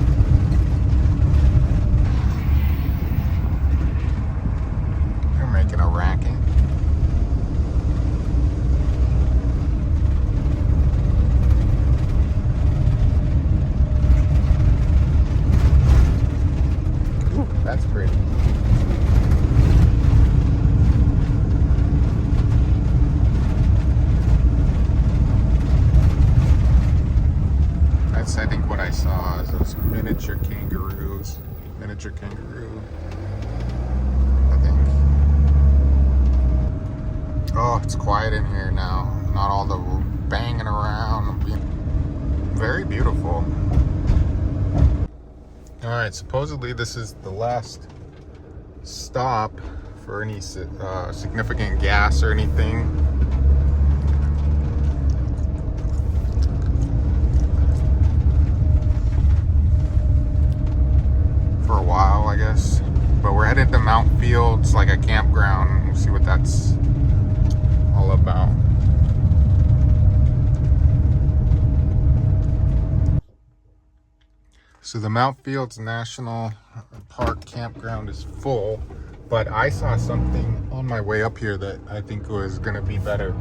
You're making a racket. Ooh, that's pretty. I think what I saw is those miniature kangaroos. Miniature kangaroo, I think. Oh, it's quiet in here now. Not all the banging around. Very beautiful. Alright, supposedly this is the last stop for any significant gas or anything. For a while, I guess. But we're headed to Mount Fields, like a campground. We'll see what that's all about. So the Mount Fields National Park campground is full, but I saw something on my way up here that I think was gonna be better.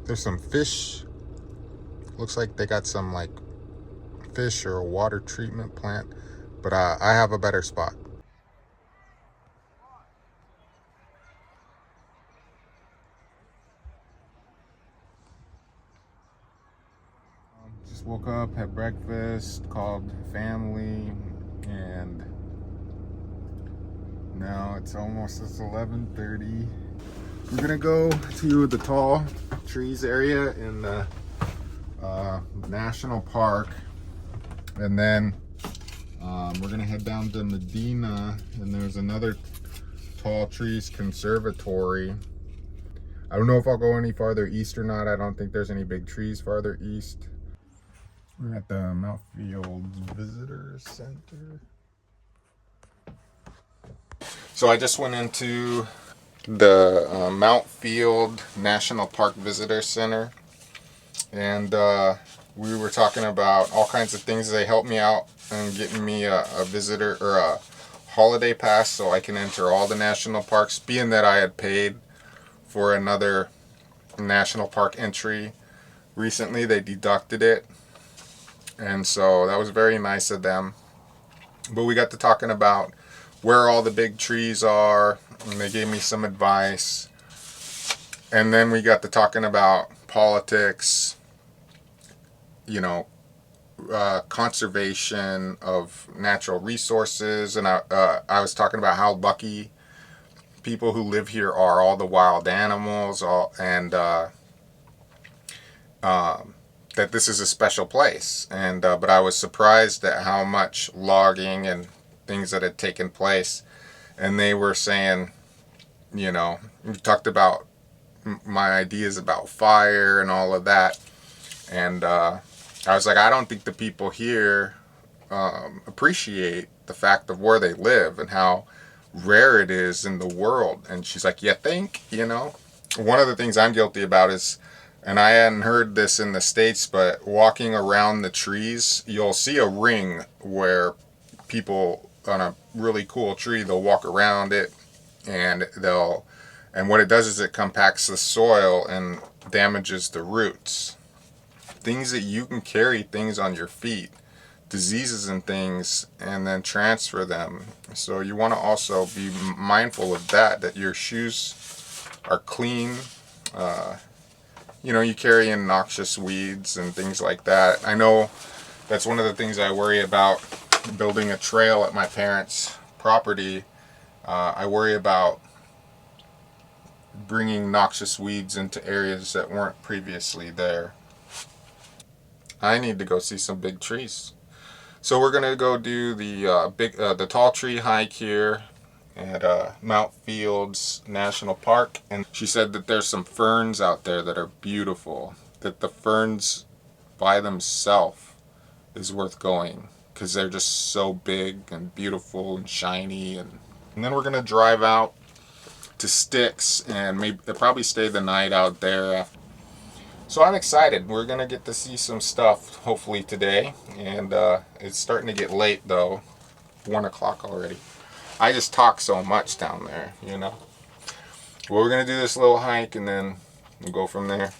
There's some fish. Looks like they got some like fish or a water treatment plant, but I have a better spot. Just woke up, had breakfast, called family, and now it's 11:30. We're gonna go to the tall trees area in the National Park, and then we're gonna head down to Maydena, and there's another tall trees conservatory. I don't know if I'll go any farther east or not. I don't think there's any big trees farther east. We're at the Mount Fields Visitor Center. So I just went into the Mount Field National Park Visitor Center, and we were talking about all kinds of things. They helped me out and getting me a visitor or a holiday pass so I can enter all the national parks, being that I had paid for another national park entry recently. They deducted it, and so that was very nice of them. But we got to talking about where all the big trees are, and they gave me some advice. And then we got to talking about politics, you know, conservation of natural resources, and I was talking about how lucky people who live here are, all the wild animals, and that this is a special place. And but I was surprised at how much logging and things that had taken place. And they were saying, you know, we talked about my ideas about fire and all of that, and I was like, I don't think the people here appreciate the fact of where they live and how rare it is in the world. And she's like, you think? You know, one of the things I'm guilty about is, and I hadn't heard this in the States, but walking around the trees, you'll see a ring where people on a really cool tree, they'll walk around it, and what it does is it compacts the soil and damages the roots. Things that you can carry things on your feet, diseases and things, and then transfer them. So you want to also be mindful of that your shoes are clean, you know, you carry in noxious weeds and things like that. I know that's one of the things I worry about building a trail at my parents' property. I worry about bringing noxious weeds into areas that weren't previously there. I need to go see some big trees. So we're gonna go do the tall tree hike here at Mount Fields National Park, and she said that there's some ferns out there that are beautiful. That the ferns by themselves is worth going because they're just so big and beautiful and shiny. And then we're gonna drive out to Styx and maybe probably stay the night out there. So I'm excited. We're gonna get to see some stuff hopefully today, and it's starting to get late though. 1 o'clock already. I just talk so much down there, you know. Well, we're gonna do this little hike and then we'll go from there.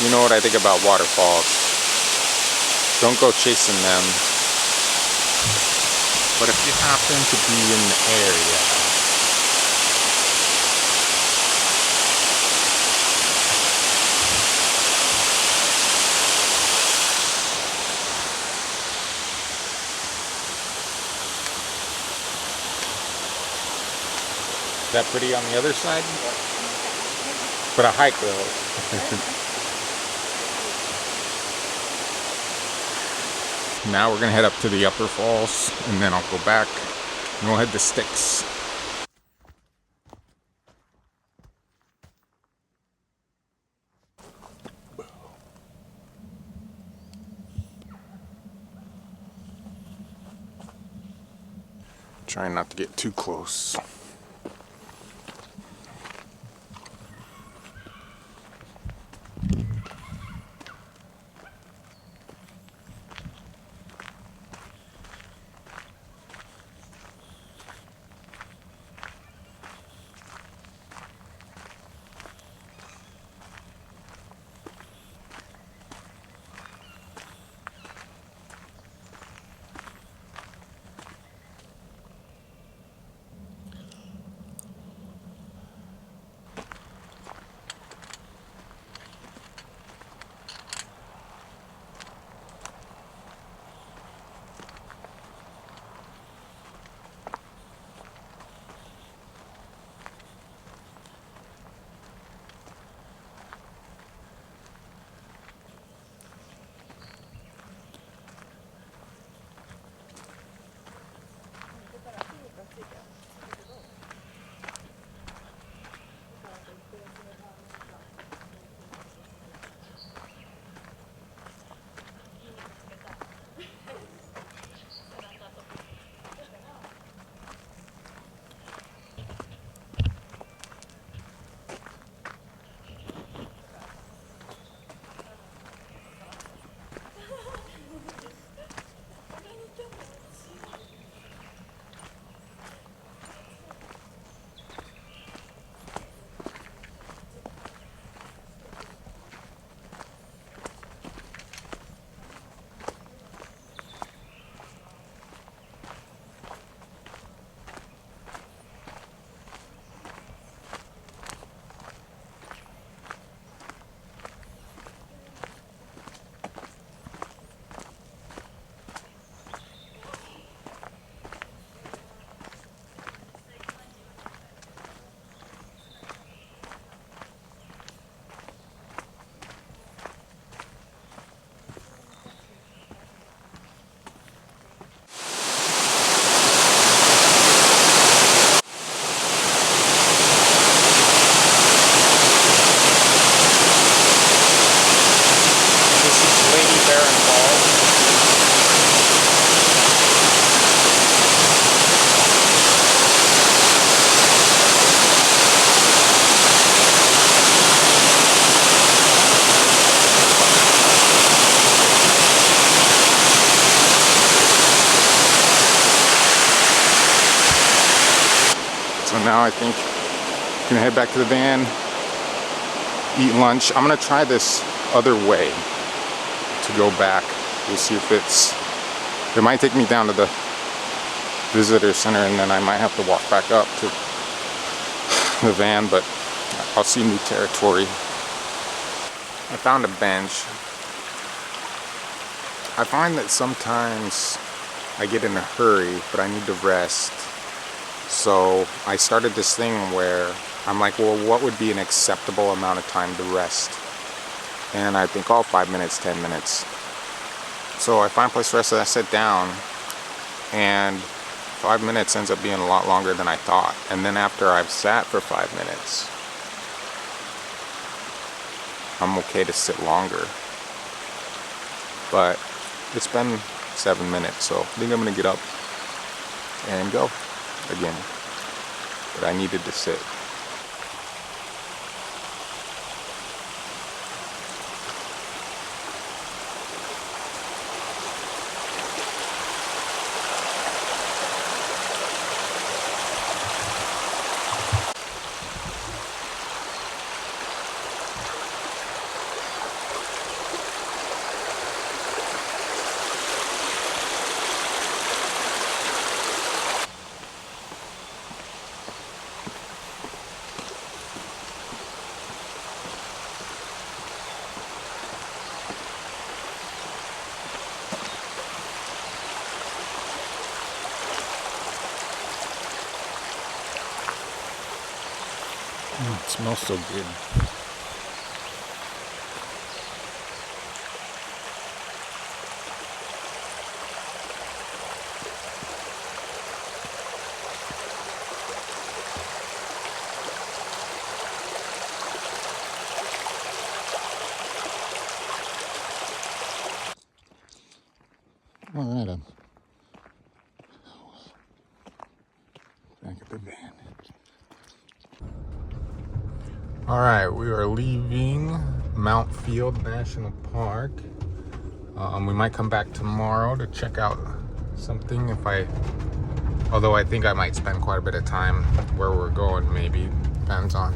You know what I think about waterfalls? Don't go chasing them. But if you happen to be in the area, is that pretty on the other side? But a hike though. Now we're gonna head up to the upper falls and then I'll go back and we'll head to Styx. Trying not to get too close. now, I think. Gonna head back to the van, eat lunch. I'm gonna try this other way to go back. We'll see if it might take me down to the visitor center, and then I might have to walk back up to the van, but I'll see new territory. I found a bench. I find that sometimes I get in a hurry, but I need to rest. So I started this thing where I'm like, well, what would be an acceptable amount of time to rest? And I think, oh, 5 minutes, 10 minutes. So I find a place to rest, and I sit down, and 5 minutes ends up being a lot longer than I thought. And then after I've sat for 5 minutes, I'm okay to sit longer. But it's been 7 minutes, so I think I'm gonna get up and go again. But I needed to sit. It smells so good. All right, I'm back at the van. All right, we are leaving Mount Field National Park. We might come back tomorrow to check out something although I think I might spend quite a bit of time where we're going, maybe. Depends on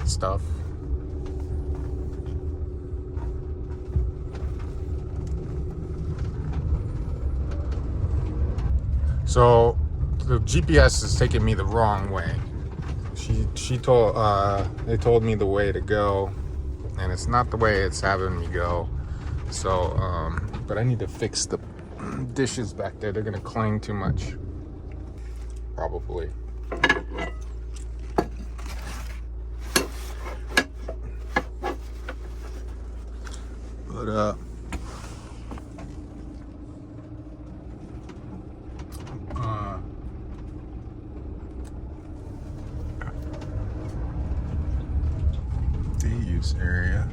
stuff. So the GPS is taking me the wrong way. They told me the way to go, and it's not the way it's having me go. So, but I need to fix the dishes back there. They're gonna clang too much, probably. But area.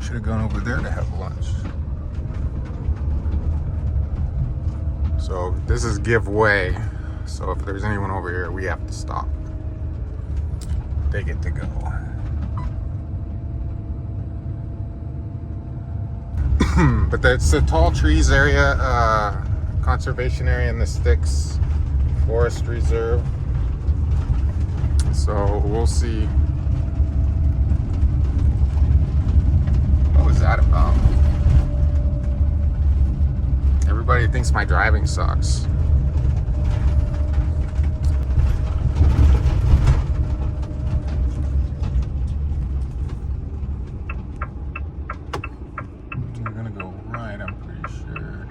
Should have gone over there to have lunch. So this is give way. So if there's anyone over here, we have to stop. They get to go. But it's the tall trees area, conservation area in the Styx Forest Reserve. So we'll see. What was that about? Everybody thinks my driving sucks. We're gonna go right, I'm pretty sure.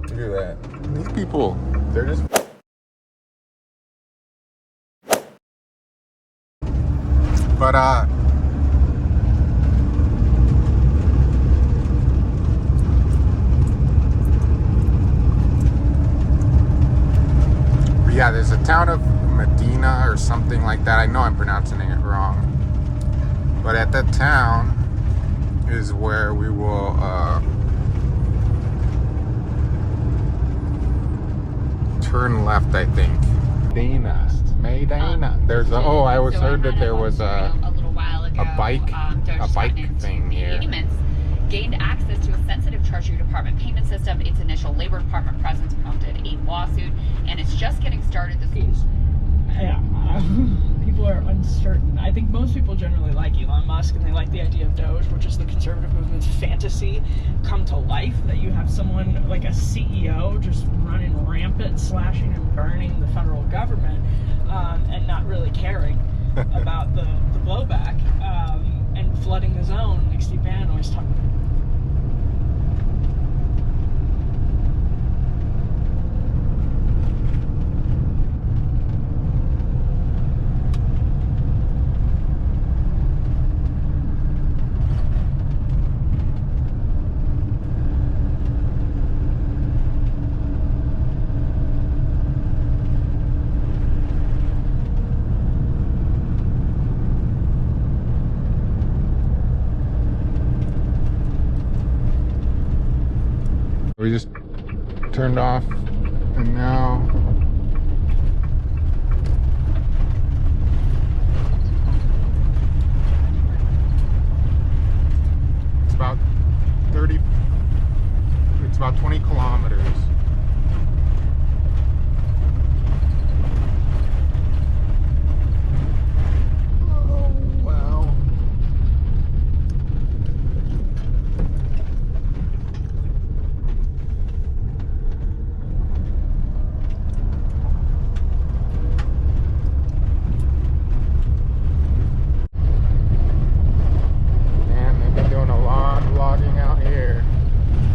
Look at that. These people, they're just... But yeah, there's a town of Maydena or something like that. I know I'm pronouncing it wrong. But at that town is where we will turn left, I think. Maydena. There's a, oh, I always heard that there was a bike thing here. gained access to a sensitive Treasury Department payment system. Its initial Labor Department presence prompted a lawsuit, and it's just getting started this week. Yeah, people are uncertain. I think most people generally like Elon Musk, and they like the idea of Doge, which is the conservative movement's fantasy come to life, that you have someone like a CEO just running rampant, slashing and burning the federal government, and not really caring about the blowback, and flooding the zone, like Steve Bannon always talks about. We just turned off, and now it's about 20 kilometers. Oh, wow.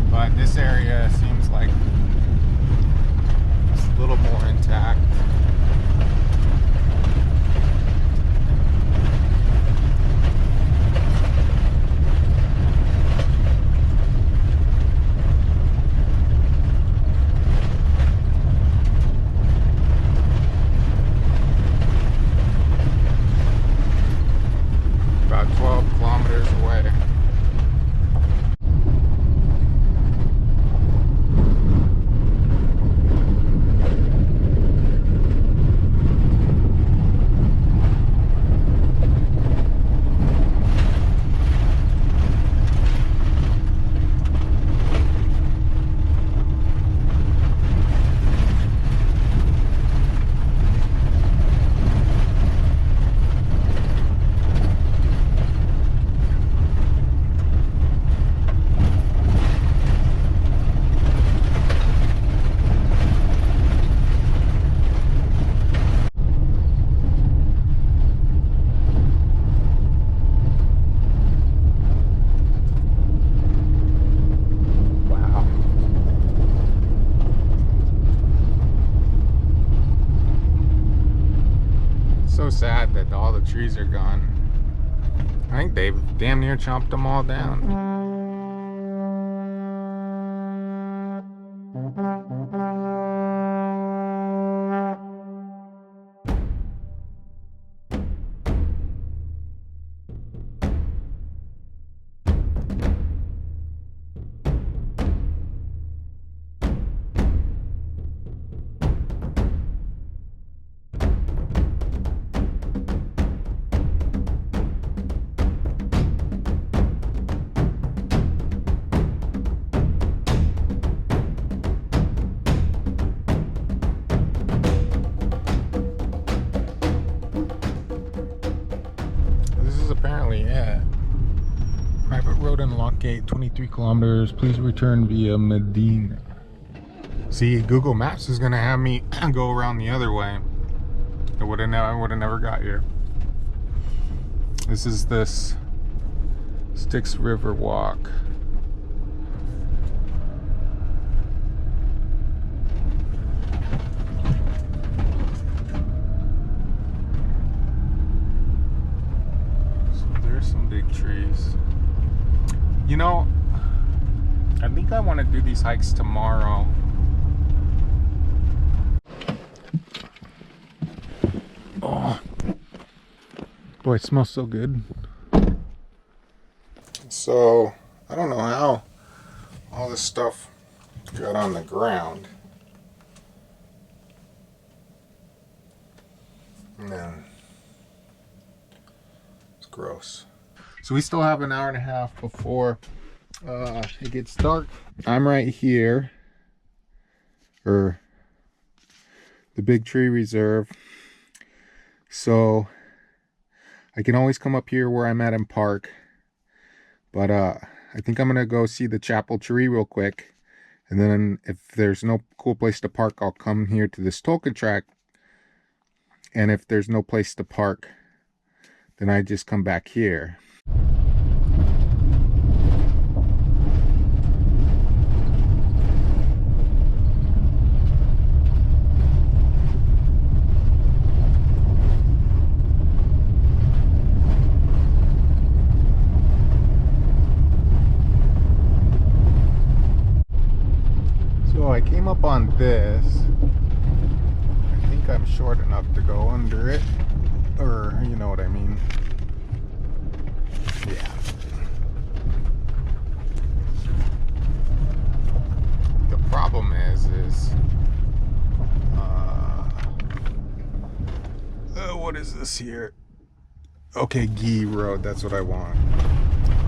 But this area seems like it's a little more intact. About 12 kilometers away. So sad that all the trees are gone. I think they've damn near chopped them all down. Apparently, yeah. Private road and lock gate, 23 kilometers. Please return via Maydena. See, Google Maps is gonna have me go around the other way. I would have never got here. This is this Styx River Walk. Some big trees. You know, I think I want to do these hikes tomorrow. Oh boy, it smells so good. So I don't know how all this stuff got on the ground. No, it's gross. So we still have an hour and a half before It gets dark. I'm right here, or the Big Tree Reserve. So I can always come up here where I'm at and park. But I think I'm gonna go see the chapel tree real quick. And then if there's no cool place to park, I'll come here to this Tolkien track. And if there's no place to park, then I just come back here. So I came up on this. I think I'm short enough to go under it, or you know what I mean. Yeah. The problem is what is this here? Okay, Gee Road, that's what I want.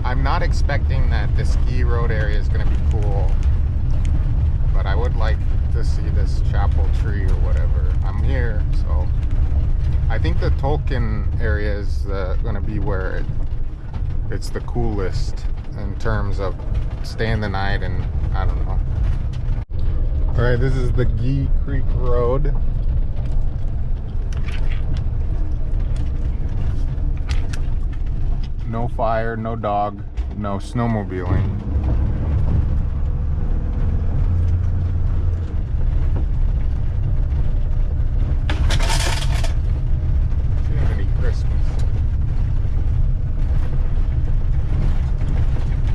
I'm not expecting that the ski road area is going to be cool, but I would like to see this chapel tree or whatever. I'm here, so I think the Tolkien area is going to be where it's the coolest in terms of staying the night, and I don't know. All right, this is the Gee Creek Road. No fire, no dog, no snowmobiling.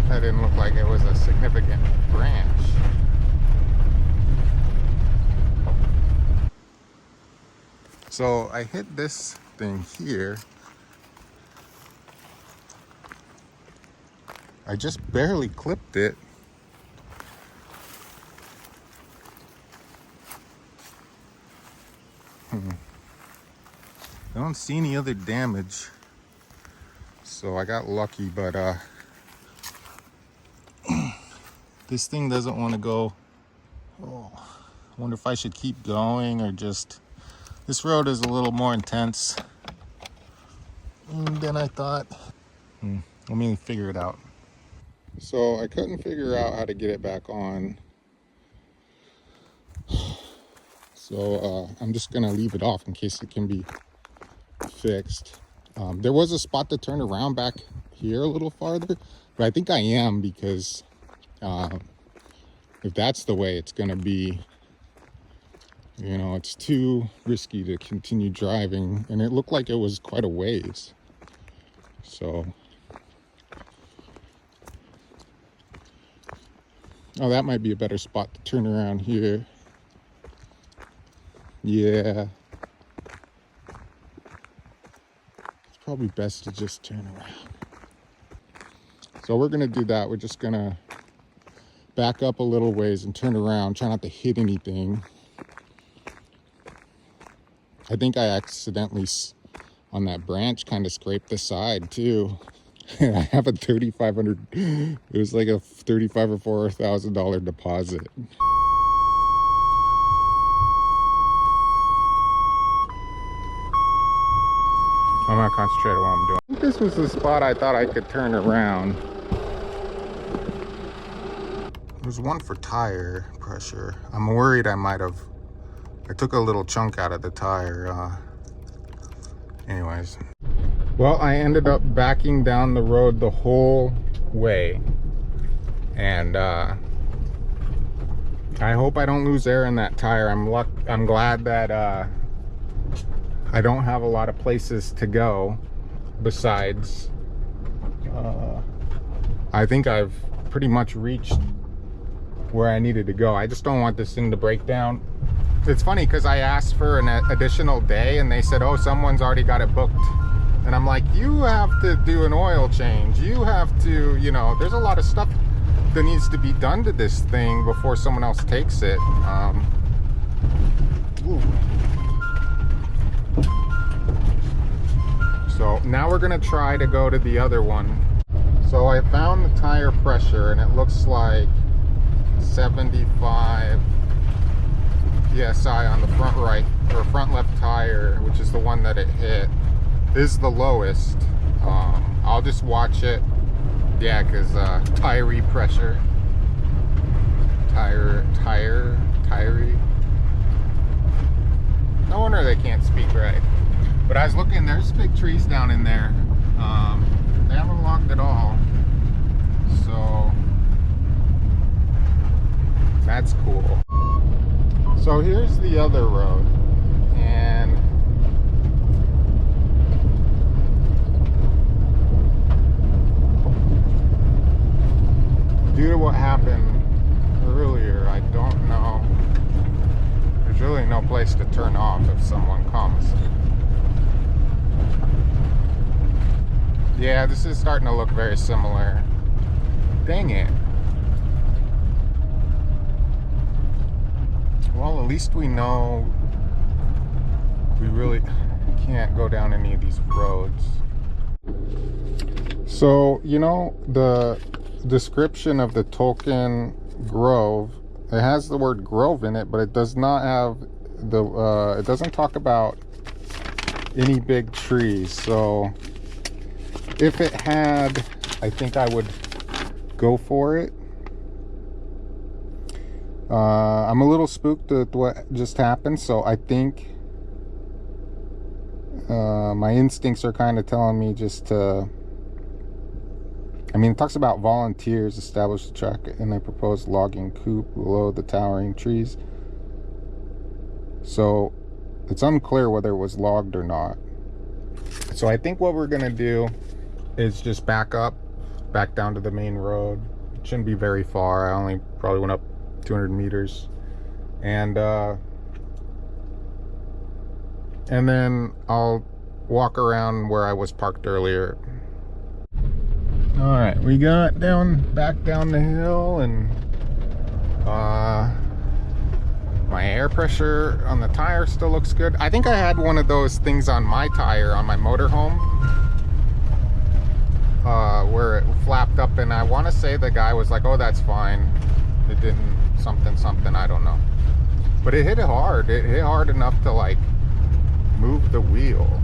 That didn't look like it was a significant branch. So I hit this thing here. I just barely clipped it. I don't see any other damage. So I got lucky, but this thing doesn't want to go. Oh, I wonder if I should keep going or just... This road is a little more intense than I thought. Let me figure it out. So I couldn't figure out how to get it back on. So I'm just gonna leave it off in case it can be fixed. There was a spot to turn around back here a little farther, but I think I am, because if that's the way it's gonna be, you know, it's too risky to continue driving, and it looked like it was quite a ways. So, oh, that might be a better spot to turn around here. Yeah. It's probably best to just turn around. So we're gonna do that. We're just gonna back up a little ways and turn around, try not to hit anything. I think I accidentally, on that branch, kind of scraped the side too. I have a $3,500, it was like a $35,000 or $4,000 deposit. I'm gonna concentrate on what I'm doing. I think this was the spot I thought I could turn around. There's one for tire pressure. I'm worried I took a little chunk out of the tire. Anyways. Well, I ended up backing down the road the whole way. And I hope I don't lose air in that tire. I'm glad that I don't have a lot of places to go besides. I think I've pretty much reached where I needed to go. I just don't want this thing to break down. It's funny because I asked for an additional day and they said, oh, someone's already got it booked. And I'm like, you have to do an oil change. You have to, you know, there's a lot of stuff that needs to be done to this thing before someone else takes it. So now we're gonna try to go to the other one. So So I found the tire pressure and it looks like 75 psi on the front right or front left tire, which is the one that it hit, is the lowest. I'll just watch it. Yeah, because tire pressure. Tire. No wonder they can't speak right. But I was looking, there's big trees down in there. They haven't logged at all. So that's cool. So here's the other road. And due to what happened earlier, I don't know. There's really no place to turn off if someone comes. Yeah, this is starting to look very similar. Dang it. Well, at least we know we really can't go down any of these roads. So, you know, the description of the Tolkien Grove, it has the word grove in it, but it does not have the it doesn't talk about any big trees. So if it had, I think I would go for it. I'm a little spooked at what just happened, so I think my instincts are kind of telling me just to, I mean, it talks about volunteers established a track in a proposed logging coop below the towering trees. So it's unclear whether it was logged or not. So I think what we're gonna do is just back down to the main road. It shouldn't be very far. I only probably went up 200 meters. And then I'll walk around where I was parked earlier. All right, we got back down the hill, and my air pressure on the tire still looks good. I think I had one of those things on my tire on my motorhome where it flapped up, and I want to say the guy was like, oh, that's fine. It didn't something, I don't know. But it hit hard. It hit hard enough to like move the wheel.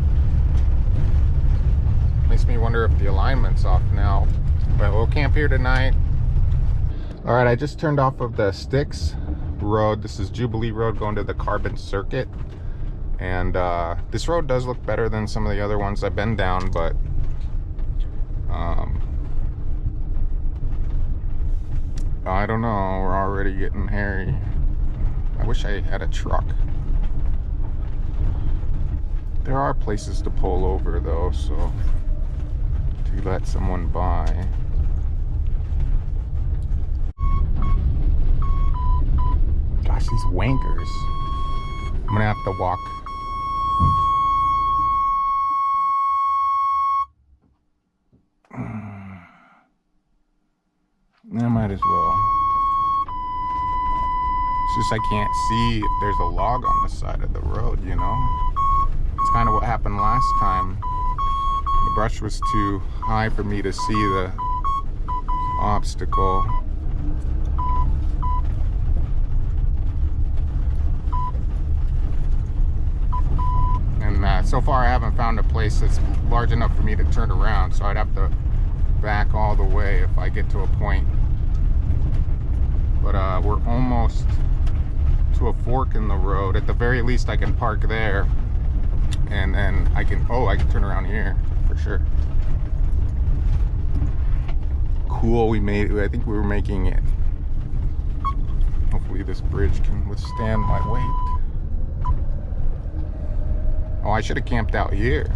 Makes me wonder if the alignment's off now. But we'll camp here tonight. All right, I just turned off of the Styx Road. This is Jubilee Road going to the Carbon Circuit. And this road does look better than some of the other ones I've been down, but I don't know, we're already getting hairy. I wish I had a truck. There are places to pull over though, so to let someone by. Gosh, these wankers. I'm gonna have to walk. I might as well. It's just I can't see if there's a log on the side of the road, you know? It's kind of what happened last time. The brush was too high for me to see the obstacle. And so far I haven't found a place that's large enough for me to turn around, so I'd have to back all the way if I get to a point. But we're almost to a fork in the road. At the very least I can park there, and then I can turn around here for sure. Cool, we made it. I think we were making it. Hopefully this bridge can withstand my weight. Oh, I should have camped out here.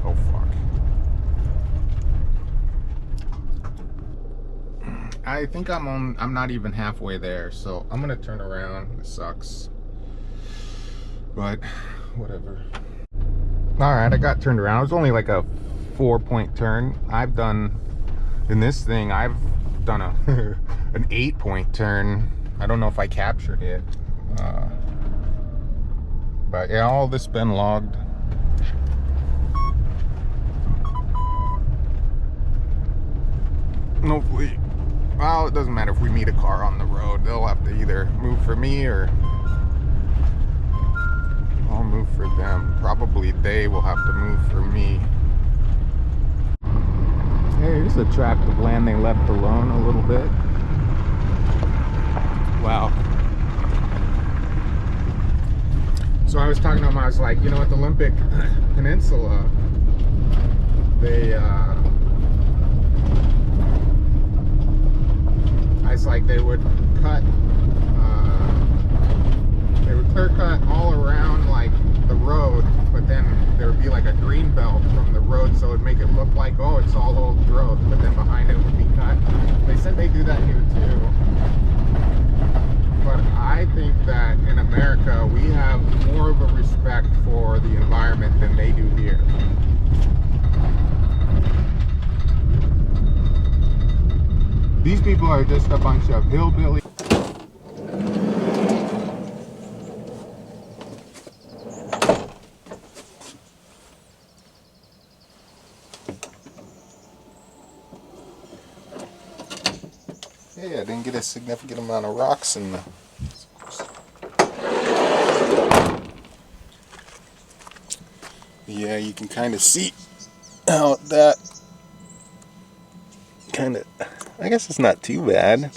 Oh fuck. I think I'm not even halfway there, so I'm gonna turn around. This sucks, but whatever. All right, I got turned around. It was only like a 4-point turn. I've done in this thing, I've done an 8-point turn. I don't know if I captured it, but yeah, all this been logged. And hopefully, well, it doesn't matter if we meet a car on the road. They'll have to either move for me or I'll move for them. Probably they will have to move for me. Hey, here's a tract of land they left alone a little bit. Wow. So I was talking to them, I was like, you know, at the Olympic Peninsula, they, I was like, they would cut, they would clear cut all around, like, the road, but then there would be like a green belt from the road, so it would make it look like, oh, it's all old growth, but then behind it would be cut. They said they do that here too. But I think that in America, we have more of a respect for the environment than they do here. These people are just a bunch of hillbillies. Hey, I didn't get a significant amount of rocks in the... Yeah, you can kind of see how that kind of... I guess it's not too bad.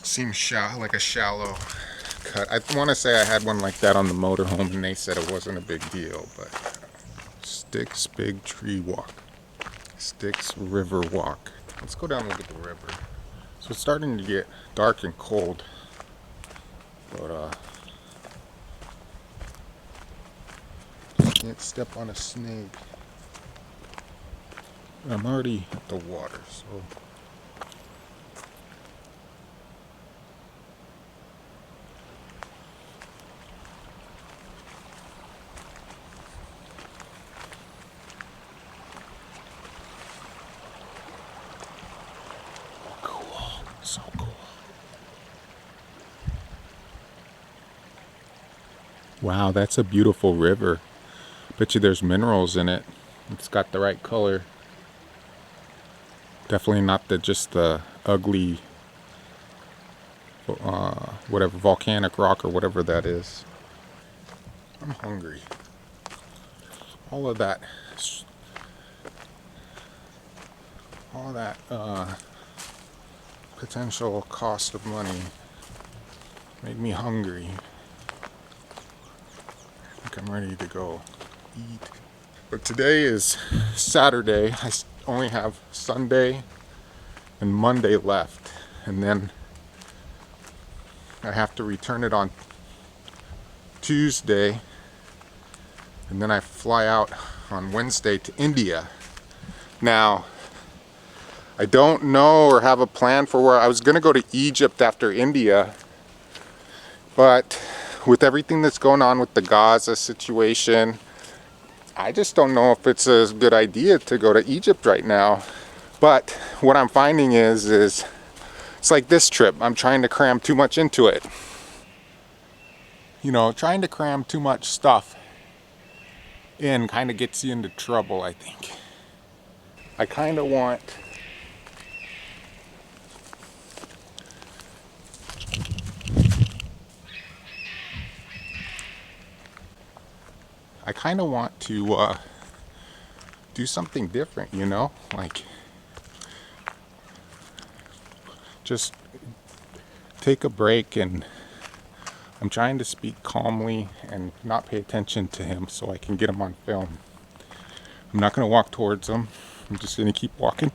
Seems like a shallow cut. I want to say I had one like that on the motorhome and they said it wasn't a big deal, but... Styx Big Tree Walk. Styx River Walk. Let's go down and look at the river. So it's starting to get dark and cold. But can't step on a snake. I'm already at the water, so so cool. Wow, that's a beautiful river. Bet you there's minerals in it. It's got the right color. Definitely not just the ugly whatever volcanic rock or whatever that is. I'm hungry. All of that potential cost of money made me hungry. I think I'm ready to go eat. But today is Saturday. I only have Sunday and Monday left, and then I have to return it on Tuesday, and then I fly out on Wednesday to India. Now, I don't know or have a plan for where I was going to go to Egypt after India, but with everything that's going on with the Gaza situation, I just don't know if it's a good idea to go to Egypt right now. But what I'm finding is it's like this trip. I'm trying to cram too much into it. You know, trying to cram too much stuff in kind of gets you into trouble, I think. I kind of want... to do something different, you know? Like, just take a break, and I'm trying to speak calmly and not pay attention to him so I can get him on film. I'm not going to walk towards him. I'm just going to keep walking.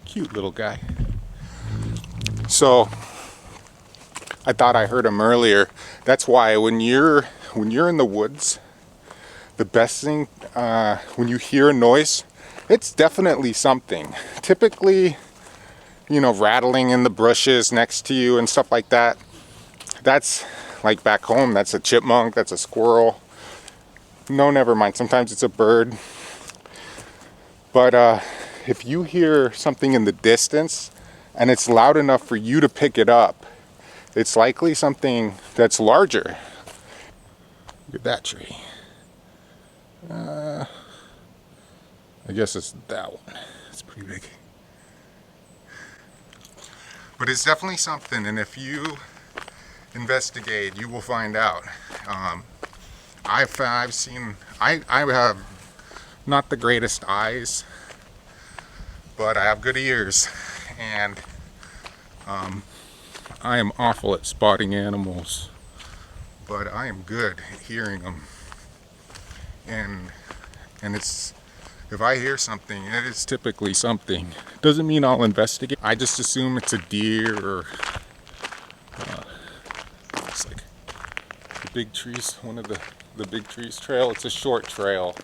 Cute little guy. So I thought I heard him earlier. That's why when you're in the woods, the best thing when you hear a noise, it's definitely something. Typically, you know, rattling in the bushes next to you and stuff like that. That's like back home. That's a chipmunk. That's a squirrel. No, never mind. Sometimes it's a bird. But if you hear something in the distance and it's loud enough for you to pick it up, it's likely something that's larger. Look at that tree. I guess it's that one. It's pretty big. But it's definitely something, and if you investigate, you will find out. I've seen, I have not the greatest eyes, but I have good ears, and I am awful at spotting animals, but I am good at hearing them. And it's, if I hear something, it is typically something. Doesn't mean I'll investigate. I just assume it's a deer or it's like the big trees, one of the big trees trail. It's a short trail,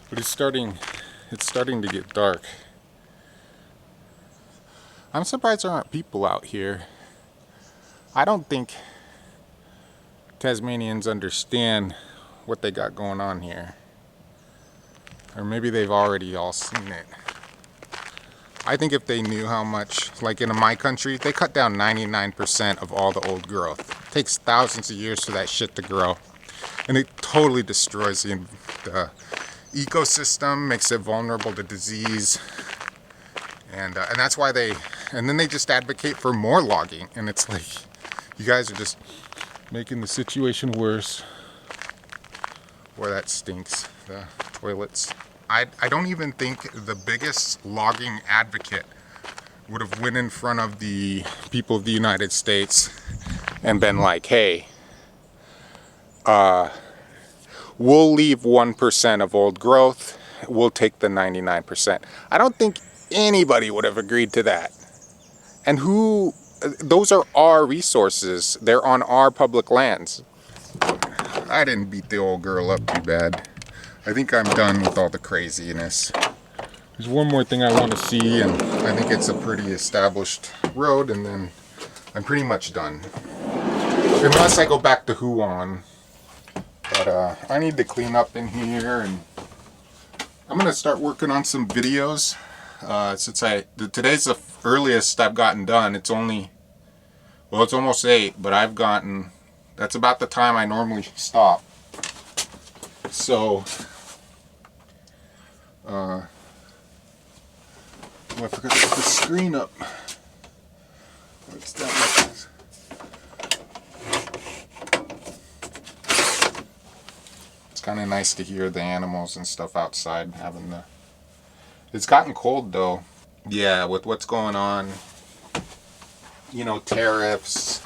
but it's starting to get dark. I'm surprised there aren't people out here. I don't think Tasmanians understand what they got going on here. Or maybe they've already all seen it. I think if they knew how much, like in my country, they cut down 99% of all the old growth. It takes thousands of years for that shit to grow. And it totally destroys the ecosystem, makes it vulnerable to disease. And that's why and then they just advocate for more logging. And it's like, you guys are just making the situation worse. Boy, that stinks, the toilets. I don't even think the biggest logging advocate would have went in front of the people of the United States and been like, hey, we'll leave 1% of old growth, we'll take the 99%. I don't think anybody would have agreed to that. And those are our resources. They're on our public lands. I didn't beat the old girl up too bad. I think I'm done with all the craziness. There's one more thing I want to see, and I think it's a pretty established road, and then I'm pretty much done. Unless I go back to Huon. But I need to clean up in here, and I'm going to start working on some videos. Since today's the earliest I've gotten done. It's almost 8, but that's about the time I normally stop. So, I forgot to put the screen up. What's that? It's kind of nice to hear the animals and stuff outside having the... It's gotten cold though. Yeah, with what's going on, you know, tariffs,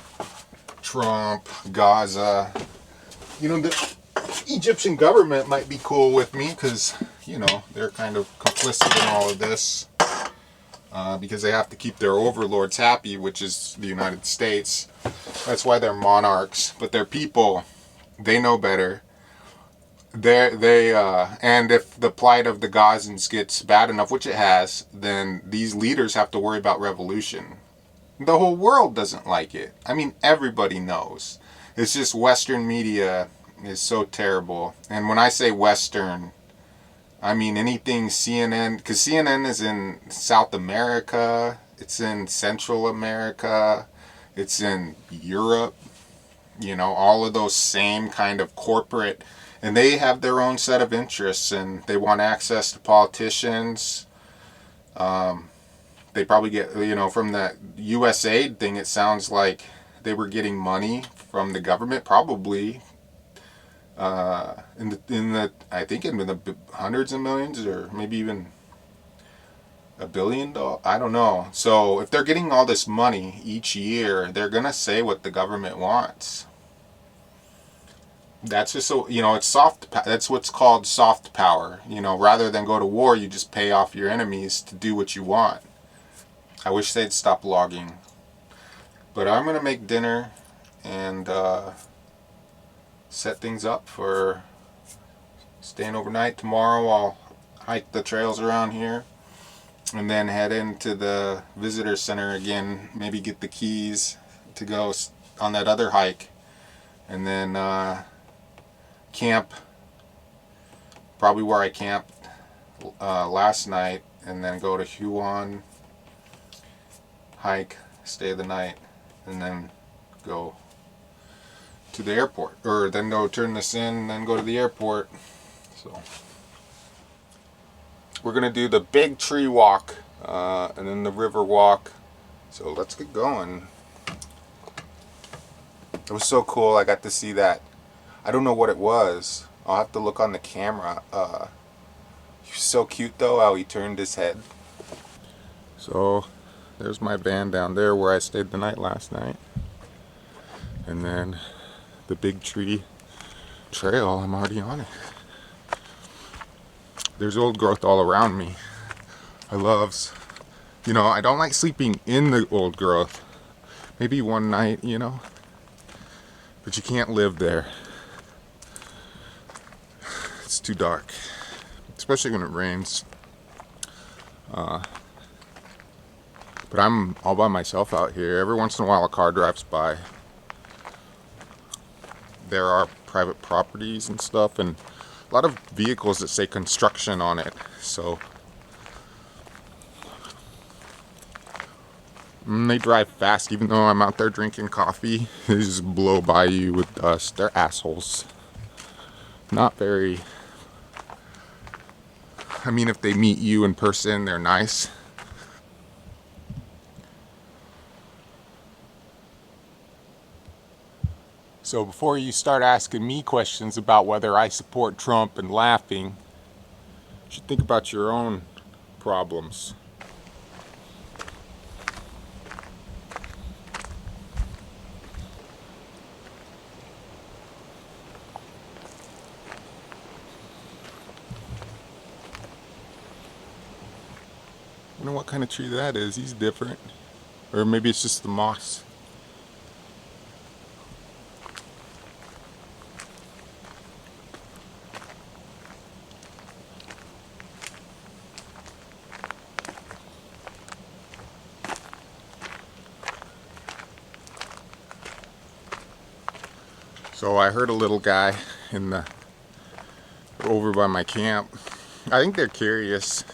Trump, Gaza, you know, the Egyptian government might be cool with me because, you know, they're kind of complicit in all of this because they have to keep their overlords happy, which is the United States. That's why they're monarchs, but their people, they know better. And if the plight of the Gazans gets bad enough, which it has, then these leaders have to worry about revolution. The whole world doesn't like it. I mean, everybody knows. It's just Western media is so terrible. And when I say Western, I mean anything CNN, because CNN is in South America, it's in Central America, it's in Europe, you know, all of those same kind of corporate, and they have their own set of interests, and they want access to politicians. They probably get, you know, from that USAID thing, it sounds like they were getting money from the government, probably I think in the hundreds of millions, or maybe even $1 billion. I don't know. So if they're getting all this money each year, they're gonna say what the government wants. That's just so, you know, it's soft. That's what's called soft power. You know, rather than go to war, you just pay off your enemies to do what you want. I wish they'd stop logging. But I'm gonna make dinner and set things up for staying overnight. Tomorrow I'll hike the trails around here and then head into the visitor center again, maybe get the keys to go on that other hike, and then camp probably where I camped last night and then go to Huon, hike, stay the night, and then go to the airport, or then go turn this in and then go to the airport. So we're gonna do the big tree walk and then the river walk. So let's get going. It was so cool. I got to see that. I don't know what it was. I'll have to look on the camera. He was so cute though, how he turned his head. So there's my van down there where I stayed the night last night. And then the big tree trail, I'm already on it. There's old growth all around me. I don't like sleeping in the old growth. Maybe one night, but you can't live there. It's too dark, especially when it rains. But I'm all by myself out here. Every once in a while a car drives by. There are private properties and stuff, and a lot of vehicles that say construction on it. So they drive fast, even though I'm out there drinking coffee. They just blow by you with dust. They're assholes. Not very. I mean, if they meet you in person, they're nice. So before you start asking me questions about whether I support Trump and laughing, you should think about your own problems. I don't know what kind of tree that is. He's different. Or maybe it's just the moss. So I heard a little guy over by my camp. I think they're curious.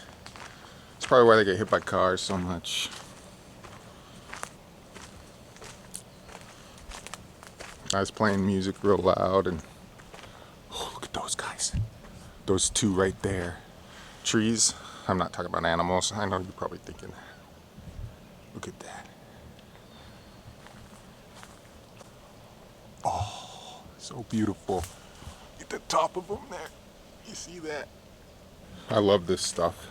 It's probably why they get hit by cars so much. I was playing music real loud, and look at those guys. Those two right there. Trees. I'm not talking about animals. I know you're probably thinking. Look at that. Oh, so beautiful. At the top of them there. You see that? I love this stuff.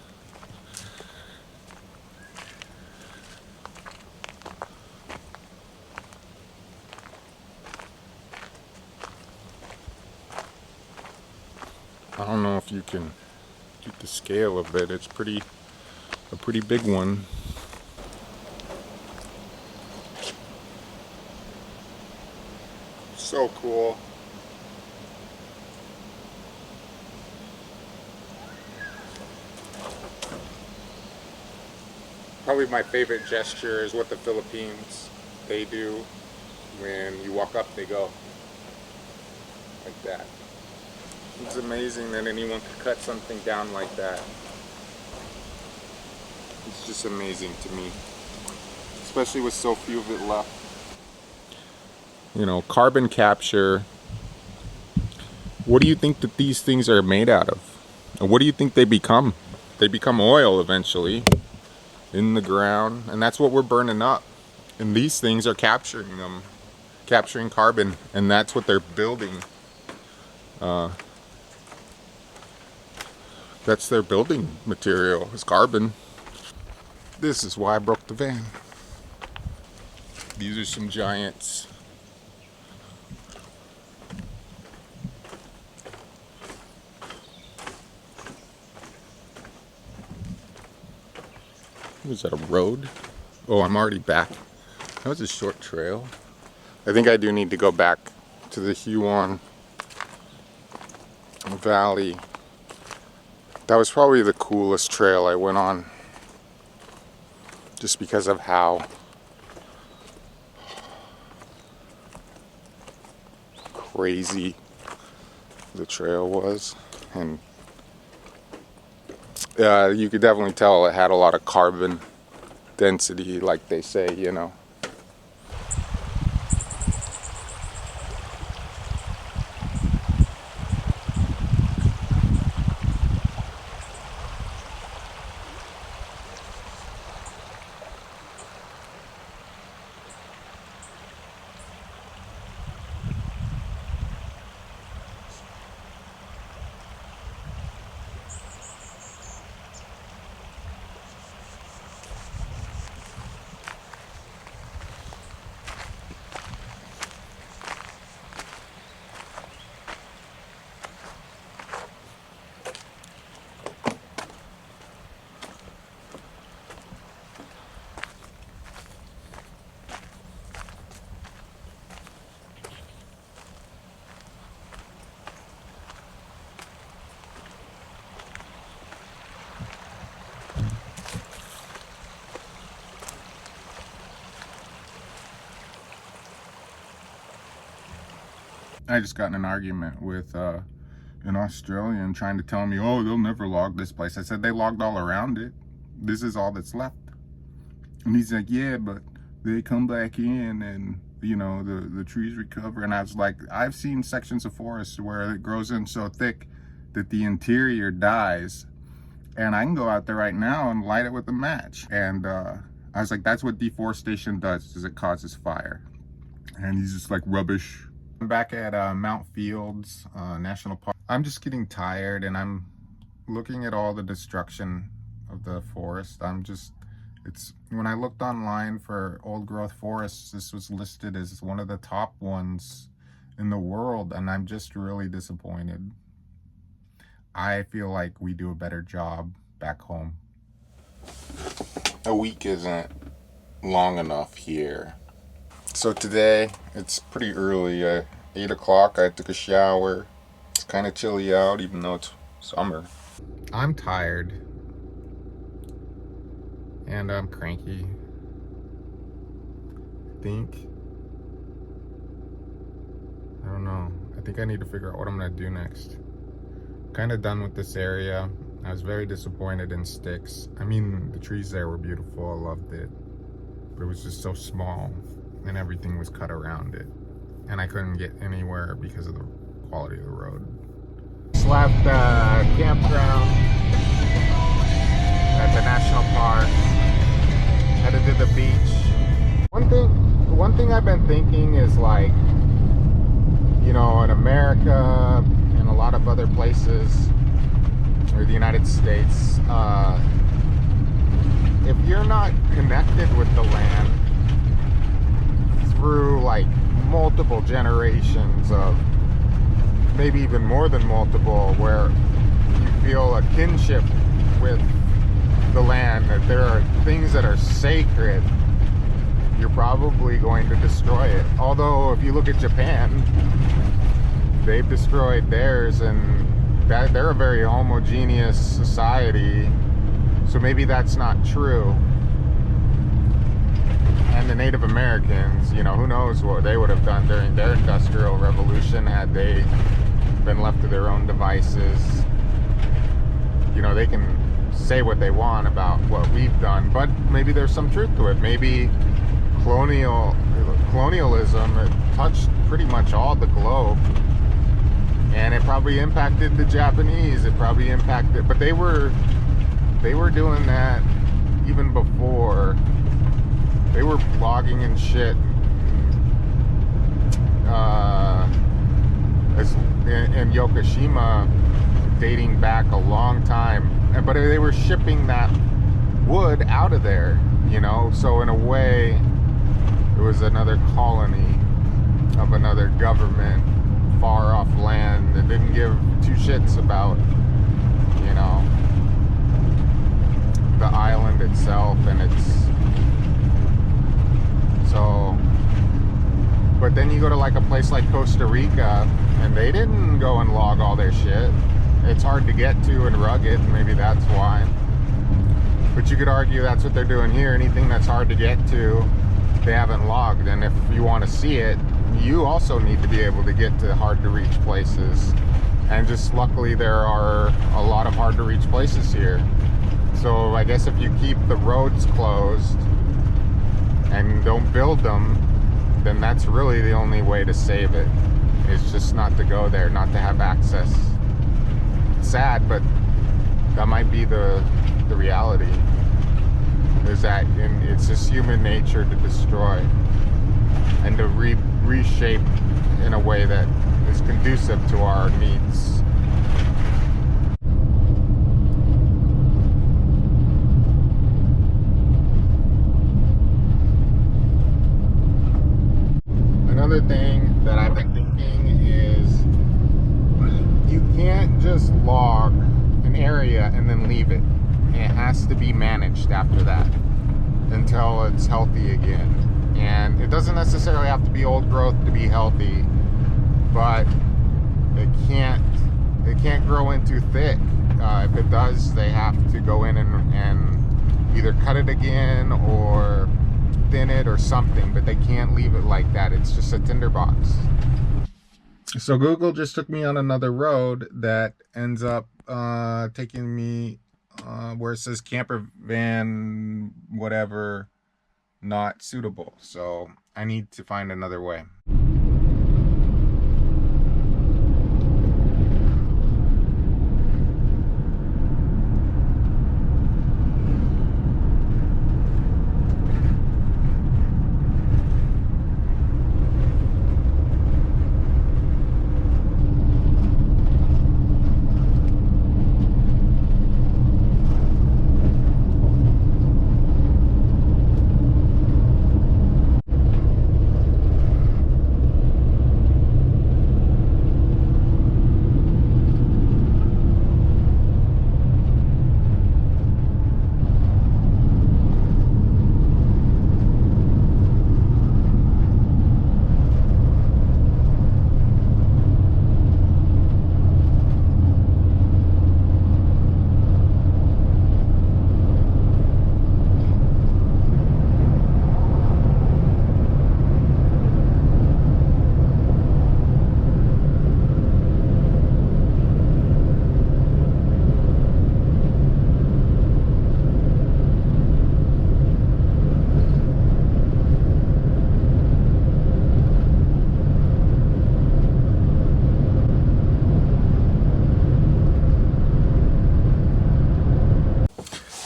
I don't know if you can get the scale of it. It's a pretty big one. So cool. Probably my favorite gesture is what the Philippines, they do. When you walk up, they go like that. It's amazing that anyone could cut something down like that. It's just amazing to me, especially with so few of it left. Carbon capture. What do you think that these things are made out of? And what do you think they become? They become oil eventually in the ground, and that's what we're burning up. And these things are capturing them, capturing carbon, and that's what they're building. That's their building material, is carbon. This is why I broke the van. These are some giants. Was that a road? Oh, I'm already back. That was a short trail. I think I do need to go back to the Huon Valley. That was probably the coolest trail I went on, just because of how crazy the trail was. And you could definitely tell it had a lot of carbon density, like they say, you know. I just got in an argument with an Australian trying to tell me, oh, they'll never log this place. I said, they logged all around it. This is all that's left. And he's like, yeah, but they come back in and, you know, the trees recover. And I was like, I've seen sections of forest where it grows in so thick that the interior dies. And I can go out there right now and light it with a match. And I was like, that's what deforestation does, is it causes fire. And he's just like, rubbish. I'm back at Mount Fields National Park. I'm just getting tired and I'm looking at all the destruction of the forest. When I looked online for old growth forests, this was listed as one of the top ones in the world, and I'm just really disappointed. I feel like we do a better job back home. A week isn't long enough here. So today, it's pretty early, 8 o'clock, I took a shower. It's kind of chilly out, even though it's summer. I'm tired. And I'm cranky. I don't know. I think I need to figure out what I'm gonna do next. Kind of done with this area. I was very disappointed in Styx. I mean, the trees there were beautiful, I loved it. But it was just so small. And everything was cut around it, and I couldn't get anywhere because of the quality of the road. Just left Campground at the national park, headed to the beach. One thing I've been thinking is, like, you know, in America and a lot of other places, or the United States, if you're not connected with the land through like multiple generations of, maybe even more than multiple, where you feel a kinship with the land, that there are things that are sacred, you're probably going to destroy it. Although if you look at Japan, they've destroyed theirs, and they're a very homogeneous society, so maybe that's not true. And the Native Americans, you know, who knows what they would have done during their industrial revolution had they been left to their own devices. You know, they can say what they want about what we've done, but maybe there's some truth to it. Maybe colonialism, it touched pretty much all the globe, and it probably impacted the Japanese. It probably impacted, but they were doing that even before. They were blogging and shit in Yokoshima, dating back a long time, but they were shipping that wood out of there, you know. So in a way, it was another colony of another government, far off land that didn't give two shits about, you know, the island itself. And it's so, but then you go to like a place like Costa Rica, and they didn't go and log all their shit. It's hard to get to and rugged, maybe that's why. But you could argue that's what they're doing here. Anything that's hard to get to, they haven't logged. And if you want to see it, you also need to be able to get to hard to reach places. And just luckily there are a lot of hard to reach places here. So I guess if you keep the roads closed and don't build them, then that's really the only way to save it. It's just not to go there, not to have access. It's sad, but that might be the reality. Is that it's just human nature to destroy and to reshape in a way that is conducive to our needs. Another thing that I've been thinking is you can't just log an area and then leave it. It has to be managed after that until it's healthy again. And it doesn't necessarily have to be old growth to be healthy, but it can't grow in too thick. If it does, they have to go in and either cut it again or thin it or something, but they can't leave it like that. It's just a tinderbox. So Google just took me on another road that ends up taking me where it says camper van whatever not suitable. So I need to find another way.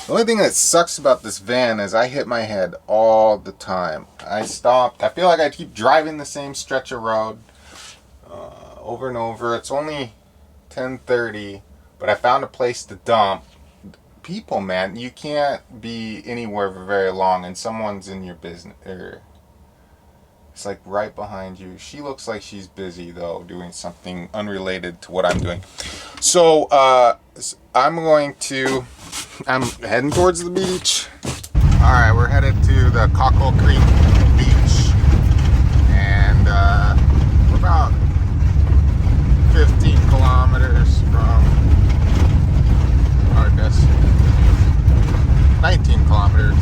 The only thing that sucks about this van is I hit my head all the time. I stopped. I feel like I keep driving the same stretch of road over and over. It's only 10:30, but I found a place to dump. People, man, you can't be anywhere for very long and someone's in your business. It's like right behind you. She looks like she's busy though, doing something unrelated to what I'm doing. So I'm heading towards the beach. Alright, we're headed to the Cockle Creek Beach. And we're about 15 kilometers from our destination. 19 kilometers.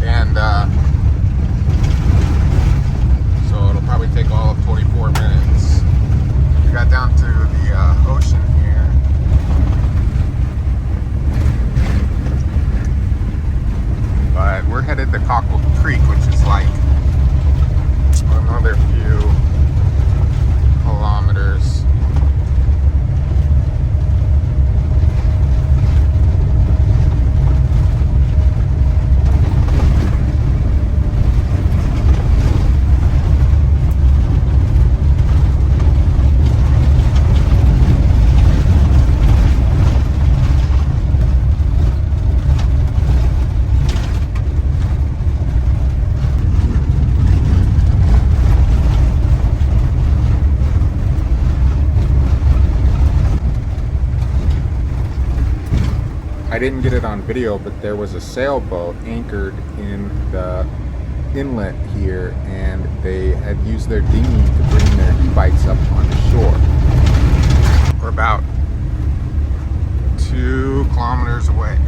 And so it'll probably take all of 24 minutes. We got down to the ocean here. But we're headed to Cockle Creek, which is like another few kilometers. I didn't get it on video, but there was a sailboat anchored in the inlet here, and they had used their dinghy to bring their e-bikes up on the shore. We're about 2 kilometers away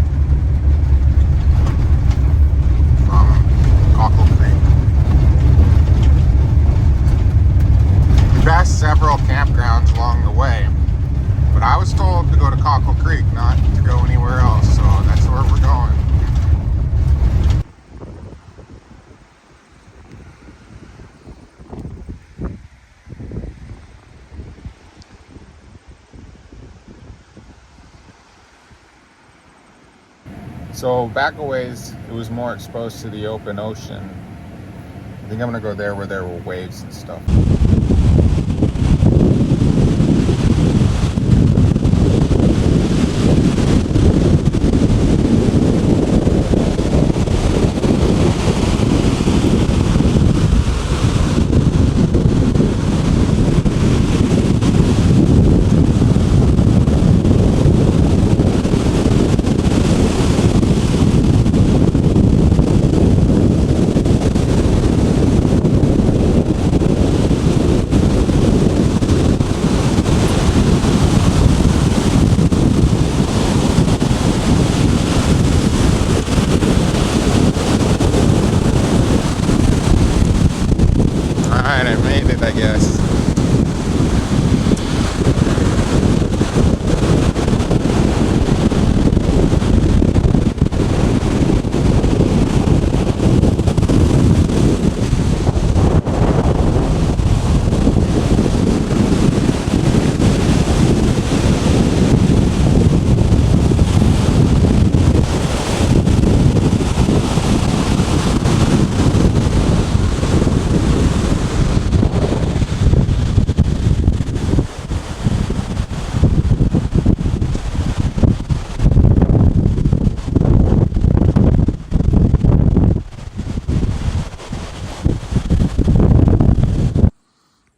from Cockle Creek. We passed several campgrounds along the way. So back a ways, it was more exposed to the open ocean. I think I'm gonna go there where there were waves and stuff. I guess.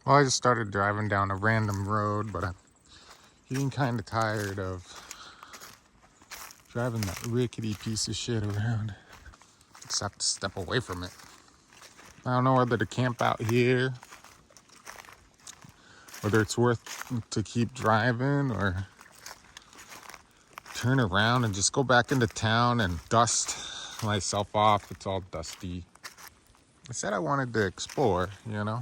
Well, I just started driving down a random road, but I'm getting kind of tired of driving that rickety piece of shit around. Just have to step away from it. I don't know whether to camp out here, whether it's worth to keep driving or turn around and just go back into town and dust myself off. It's all dusty. I said I wanted to explore, you know.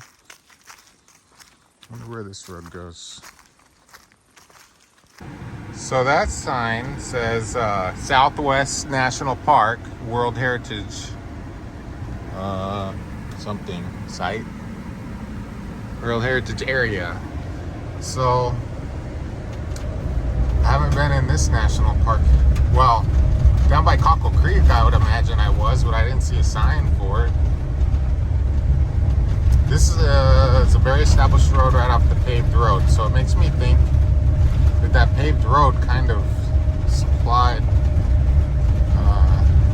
I wonder where this road goes. So that sign says Southwest National Park, World Heritage something site, World Heritage Area. So I haven't been in this national park. Well, down by Cockle Creek I would imagine I was, but I didn't see a sign for it. This is it's a very established road right off the paved road, so it makes me think that paved road kind of supplied.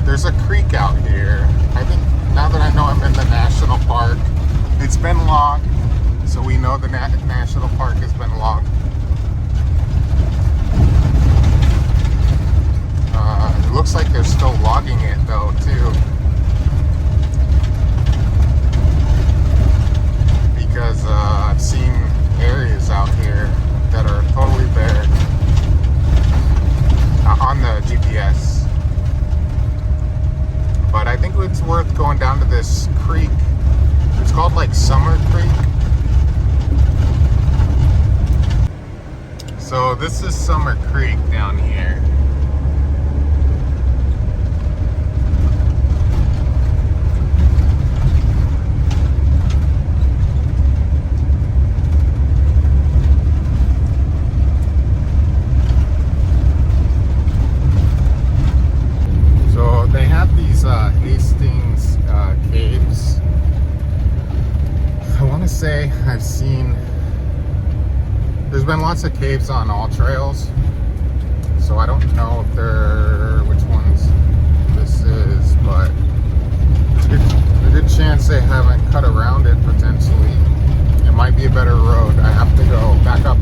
There's a creek out here. I think now that I know I'm in the national park, it's been logged, so we know the national park has been logged. It looks like they're still logging it though, too. Because I've seen areas out here that are totally bare on the GPS. But I think it's worth going down to this creek. It's called like Summer Creek. So this is Summer Creek down here. Hastings caves. I want to say I've seen, there's been lots of caves on all trails, so I don't know if they're which ones this is, but there's a good chance they haven't cut around it potentially. It might be a better road. I have to go back up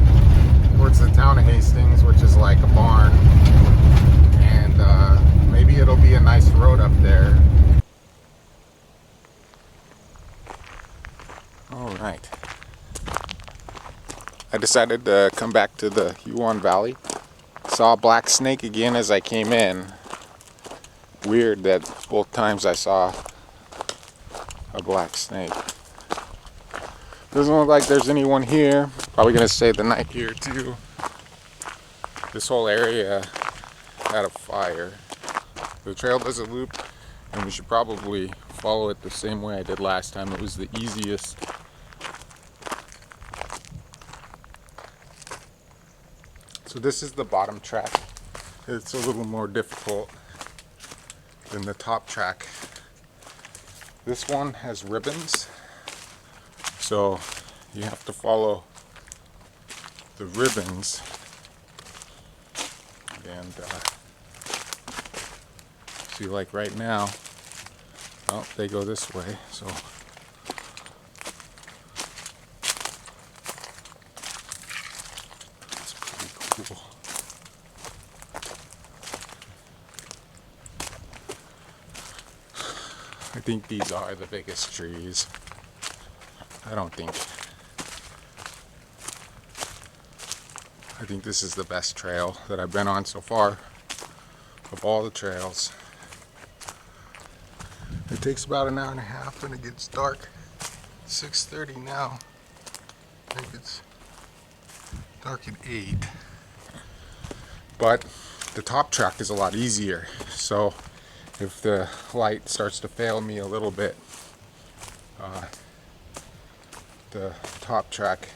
towards the town of Hastings, which is like a barn, and maybe it'll be a nice road up there. All right. I decided to come back to the Huon Valley. Saw a black snake again as I came in. Weird that both times I saw a black snake. Doesn't look like there's anyone here. Probably gonna stay the night here too. This whole area had a fire. The trail does a loop, and we should probably follow it the same way I did last time. It was the easiest. So this is the bottom track. It's a little more difficult. than the top track. This one has ribbons, so you have to follow the ribbons, and see, like right now, oh, they go this way, so it's pretty cool. I think these are the biggest trees. I think this is the best trail that I've been on so far of all the trails. It takes about an hour and a half and it gets dark. 6:30 now. I think it's dark at 8. But the top track is a lot easier. So if the light starts to fail me a little bit, the top track,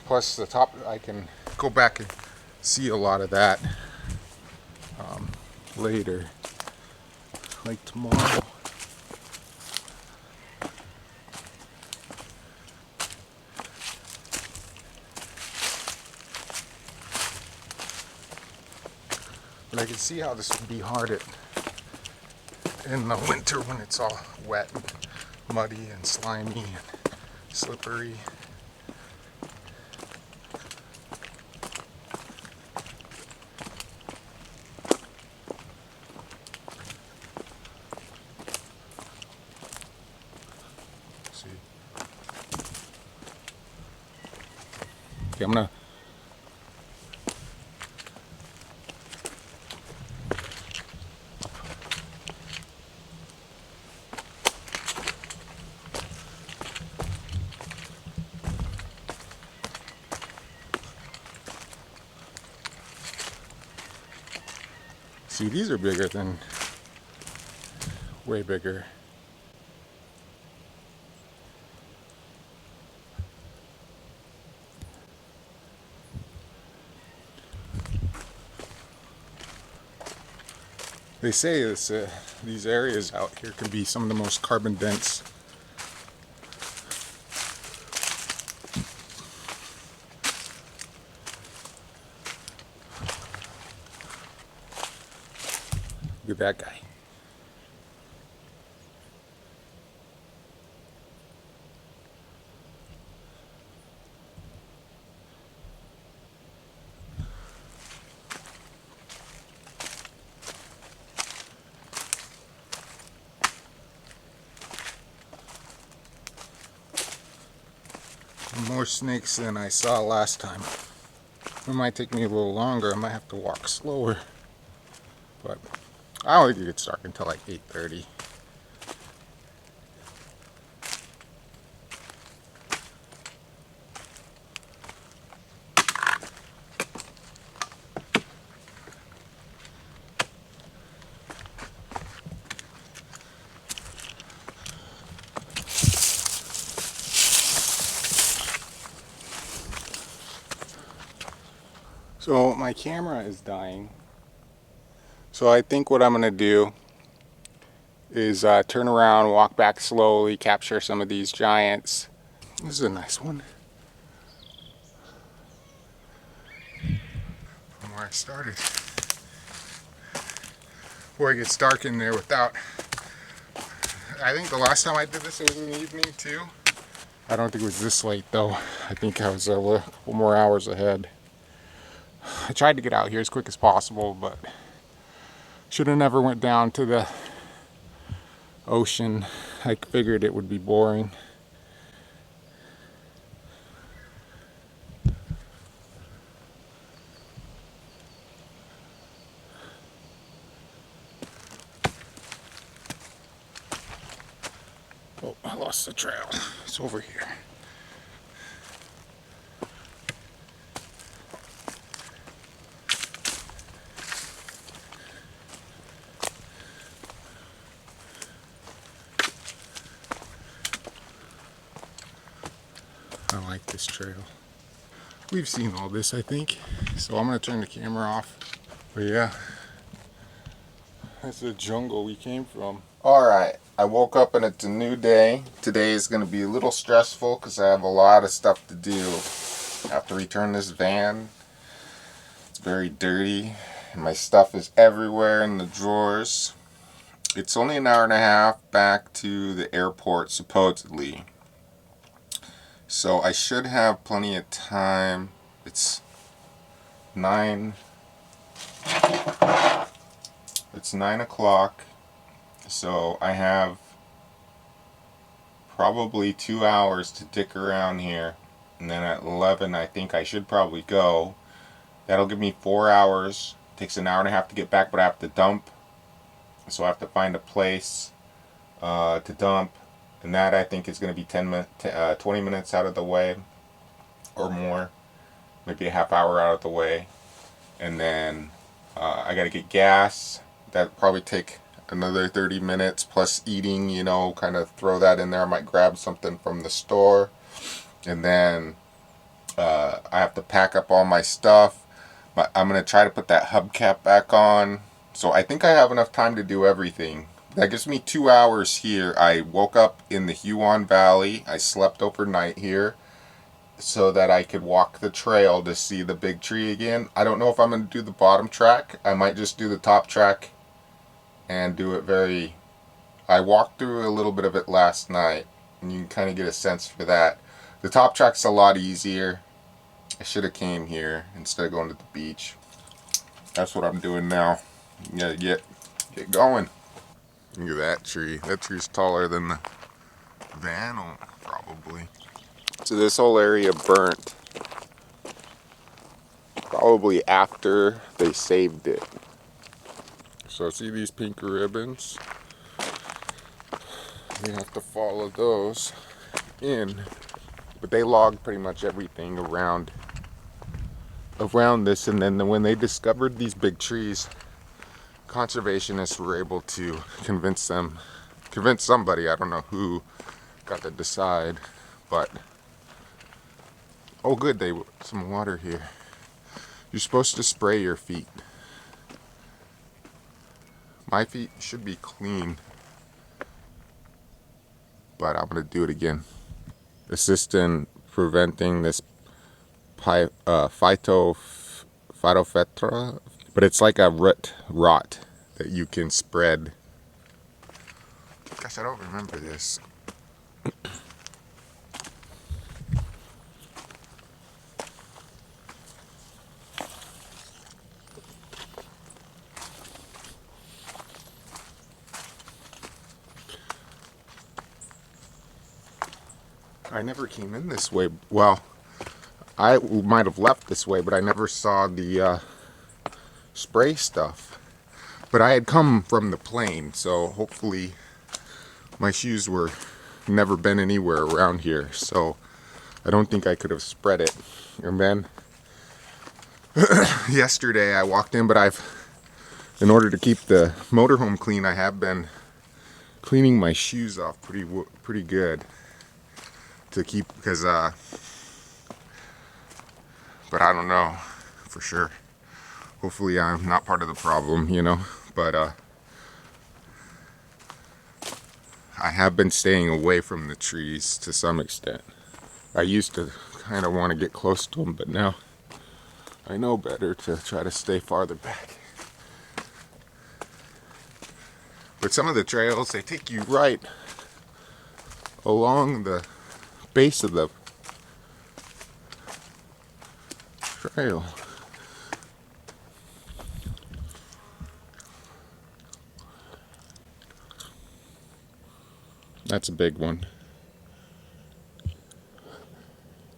plus the top, I can go back and see a lot of that later, like tomorrow. But I can see how this would be hard in the winter when it's all wet and muddy and slimy and slippery. See. Okay, I'm gonna see, these are bigger than, way bigger. They say this, these areas out here can be some of the most carbon dense. Look at that guy. More snakes than I saw last time. It might take me a little longer. I might have to walk slower. But I don't think it gets dark until like 8:30. So my camera is dying. So I think what I'm going to do is turn around, walk back slowly, capture some of these giants. This is a nice one. From where I started. Boy, it gets dark in there without... I think the last time I did this, it was in the evening too. I don't think it was this late though. I think I was a couple more hours ahead. I tried to get out here as quick as possible, but should have never went down to the ocean. I figured it would be boring. Oh, I lost the trail. It's over here. I like this trail. We've seen all this, I think, so I'm going to turn the camera off. But yeah, It's the jungle we came from. Alright, I woke up and it's a new day. Today is going to be a little stressful because I have a lot of stuff to do. I have to return this van. It's very dirty and my stuff is everywhere in the drawers. It's only an hour and a half back to the airport, supposedly. So I should have plenty of time. It's 9 o'clock. So I have probably 2 hours to dick around here. And then at 11 I think I should probably go. That'll give me 4 hours. Takes an hour and a half to get back, but I have to dump. So I have to find a place to dump. And that I think is going to be 20 minutes out of the way or more. Maybe a half hour out of the way. And then I got to get gas. That'll probably take another 30 minutes plus eating, you know, kind of throw that in there. I might grab something from the store. And then I have to pack up all my stuff. But I'm going to try to put that hubcap back on. So I think I have enough time to do everything. That gives me 2 hours here. I woke up in the Huon Valley. I slept overnight here so that I could walk the trail to see the big tree again. I don't know if I'm going to do the bottom track. I might just do the top track and do it I walked through a little bit of it last night and you can kind of get a sense for that. The top track's a lot easier. I should have came here instead of going to the beach. That's what I'm doing now. You gotta get going. Look at that tree. That tree's taller than the van, probably. So this whole area burnt. Probably after they saved it. So see these pink ribbons? You have to follow those in. But they logged pretty much everything around this, and then when they discovered these big trees, conservationists were able to convince somebody, I don't know who, got to decide, but oh good, some water here. You're supposed to spray your feet. My feet should be clean, but I'm gonna do it again. Assist in preventing this phytophthora, but it's like a rot that you can spread. Gosh, I don't remember this. I never came in this way. Well, I might have left this way, but I never saw the spray stuff. But I had come from the plane, so hopefully my shoes were never been anywhere around here, so I don't think I could have spread it. And then yesterday I walked in, but in order to keep the motorhome clean, I have been cleaning my shoes off pretty good to keep, because but I don't know for sure. Hopefully I'm not part of the problem, you know, but I have been staying away from the trees to some extent. I used to kind of want to get close to them, but now I know better to try to stay farther back. But some of the trails, they take you right along the base of the trail. That's a big one.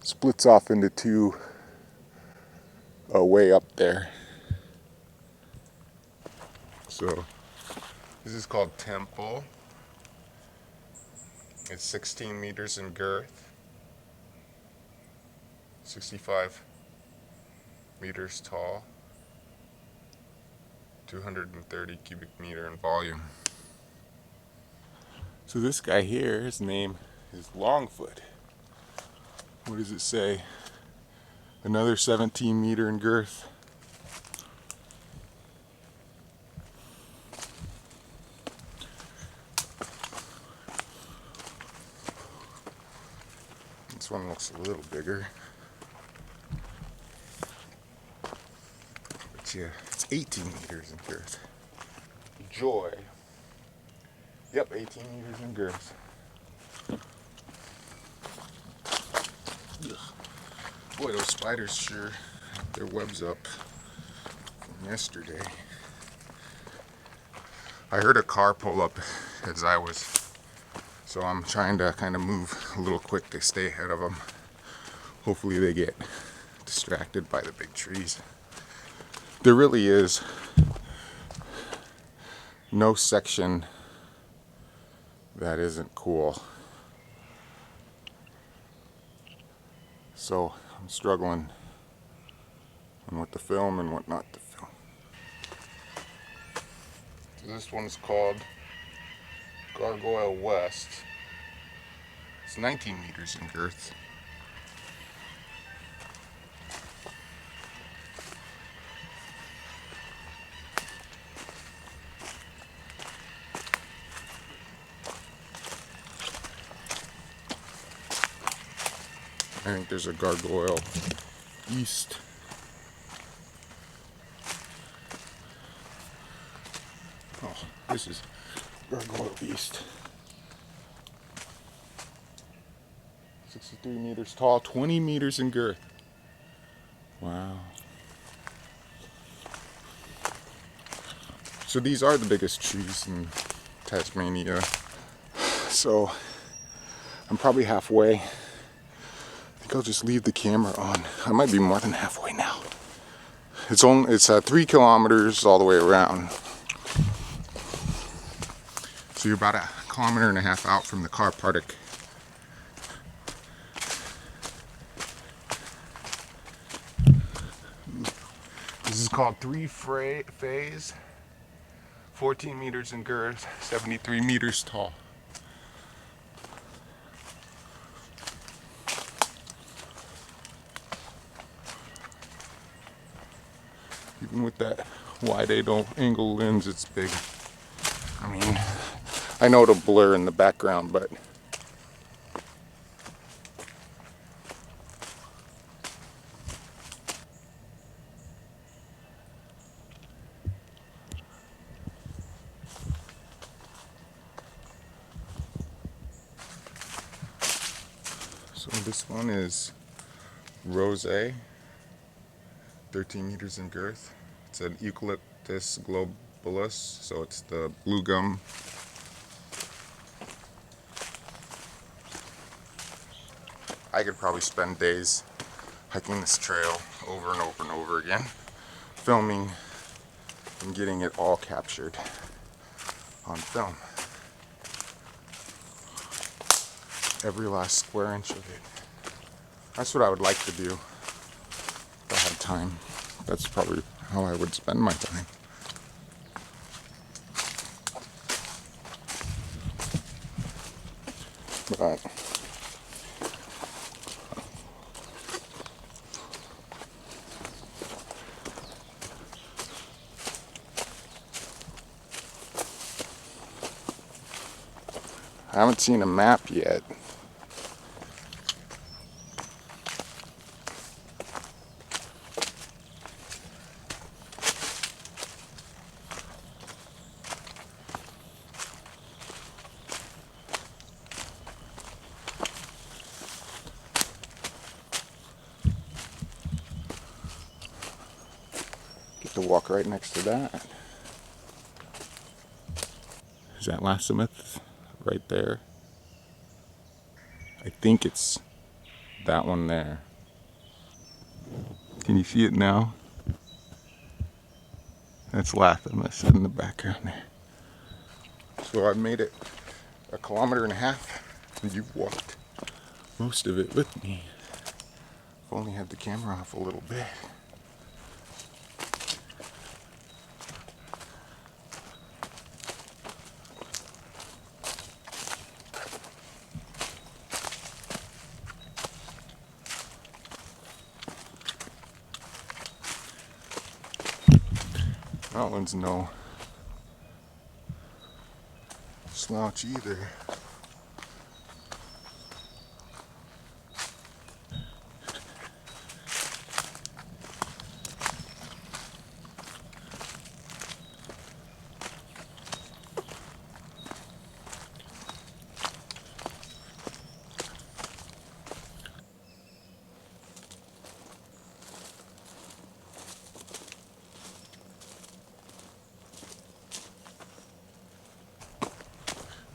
Splits off into two way up there. So this is called Temple. It's 16 meters in girth, 65 meters tall, 230 cubic meter in volume. So this guy here, his name is Longfoot. What does it say? Another 17 meter in girth. This one looks a little bigger. But yeah, it's 18 meters in girth. Joy. Yep, 18 meters in girth. Ugh. Boy, those spiders sure have their webs up from yesterday. I heard a car pull up as I was, so I'm trying to kind of move a little quick to stay ahead of them. Hopefully they get distracted by the big trees. There really is no section that isn't cool. So I'm struggling on what to film and what not to film. So this one is called Gargoyle West. It's 19 meters in girth. I think there's a gargoyle east. Oh, this is gargoyle east. 63 meters tall, 20 meters in girth. Wow. So these are the biggest trees in Tasmania. So I'm probably halfway. I think I'll just leave the camera on. I might be more than halfway now. It's 3 kilometers all the way around. So you're about 1.5 kilometers out from the car park. This is called 3-phase, 14 meters in girth, 73 meters tall. Even with that wide angle lens, it's big. I mean, I know it'll blur in the background, but so this one is Rose, 13 meters in girth. It's an Eucalyptus globalus, so it's the blue gum. I could probably spend days hiking this trail over and over and over again, filming and getting it all captured on film. Every last square inch of it. That's what I would like to do if I had time. That's probably how I would spend my time. But I haven't seen a map yet. Get to walk right next to that. Is that Lassamith? Right there. I think it's that one there. Can you see it now? That's Lathamus in the background there. So I've made it 1.5 kilometers, and you've walked most of it with me. I've only had the camera off a little bit. That one's no slouch either.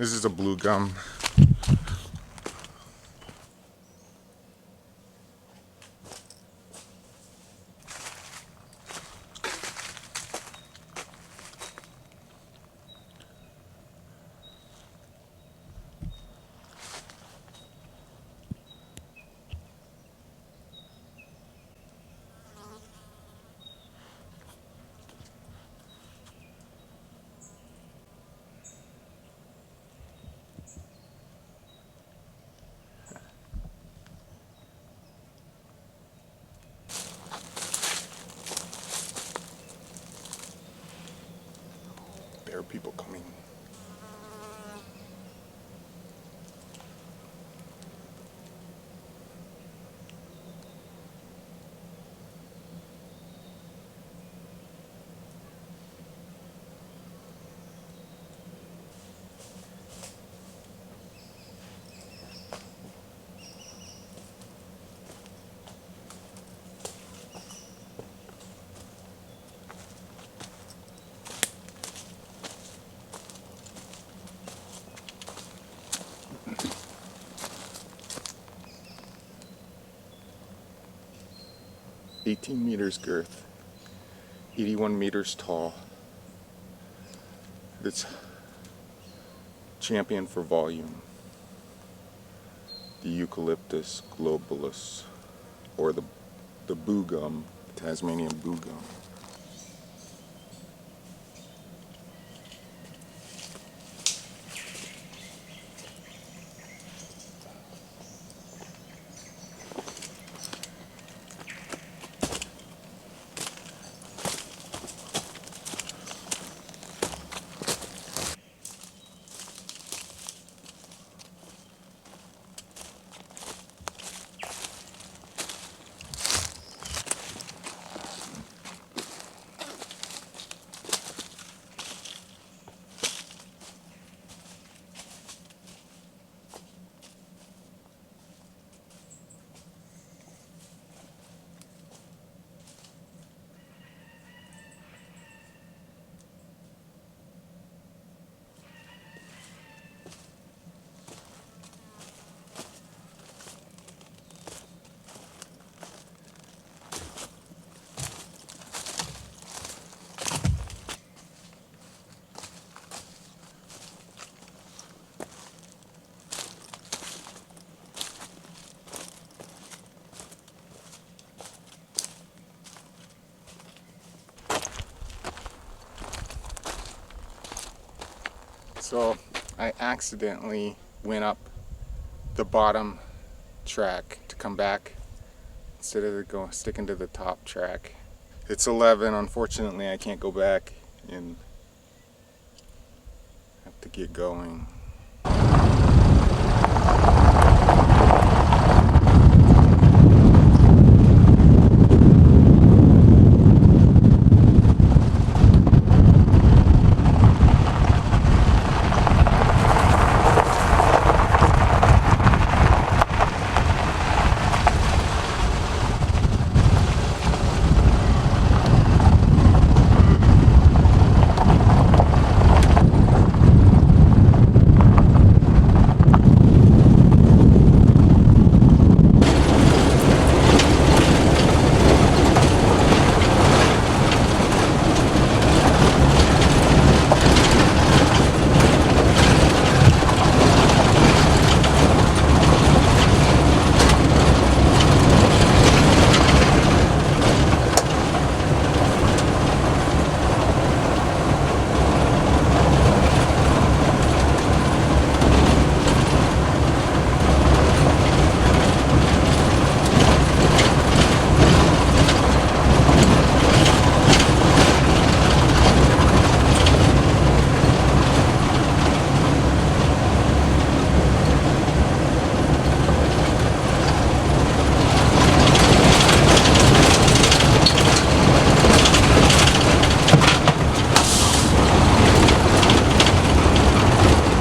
This is a blue gum. There are people coming. $18 meters girth, 81 meters tall. It's champion for volume. The Eucalyptus globulus, or the boo gum, Tasmanian boo gum. So I accidentally went up the bottom track to come back instead of sticking to the top track. It's 11. Unfortunately, I can't go back and have to get going.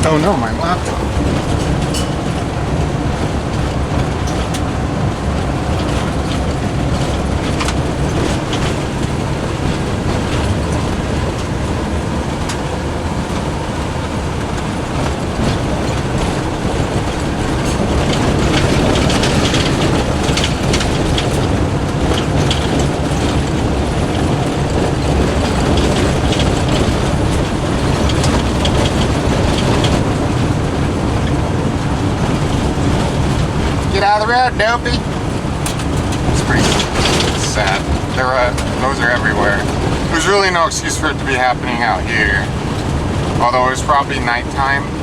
Oh no, my laptop. around, Dopey. It's pretty sad. Those are everywhere. There's really no excuse for it to be happening out here. Although it was probably nighttime.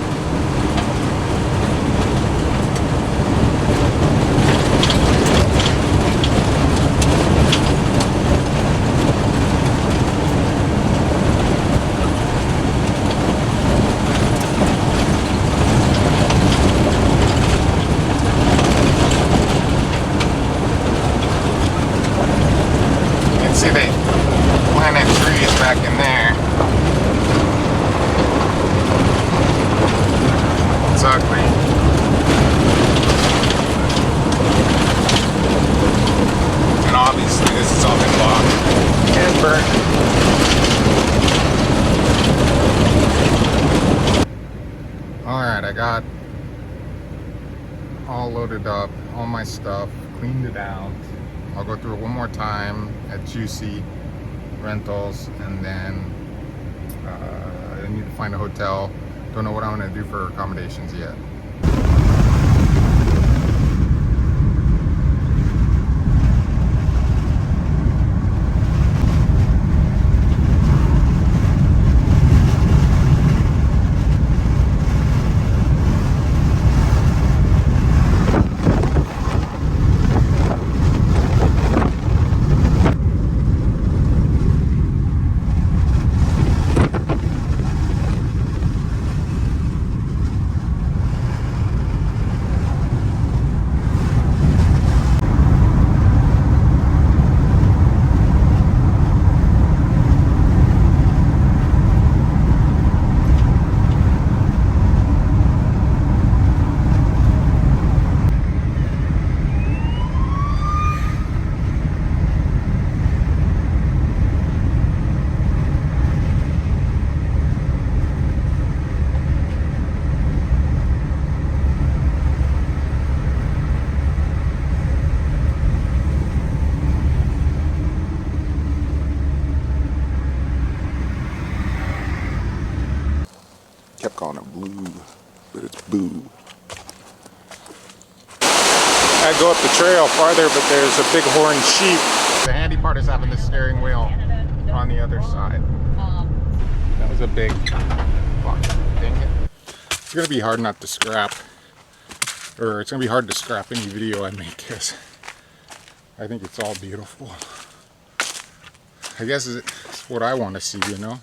See, they planted trees back in there. It's ugly. And obviously this has all been locked and burnt. Alright, I got all loaded up, all my stuff, cleaned it out. I'll go through it one more time at Juicy Rentals, and then I need to find a hotel. Don't know what I'm going to do for accommodations yet. Kept calling it blue, but it's boo. I go up the trail farther, but there's a big horned sheep. The handy part is having the steering wheel on the other side. That was a big fuck. Dang it. It's gonna be hard not to scrap, or it's gonna be hard to scrap any video I make, because I think it's all beautiful. I guess it's what I want to see, you know.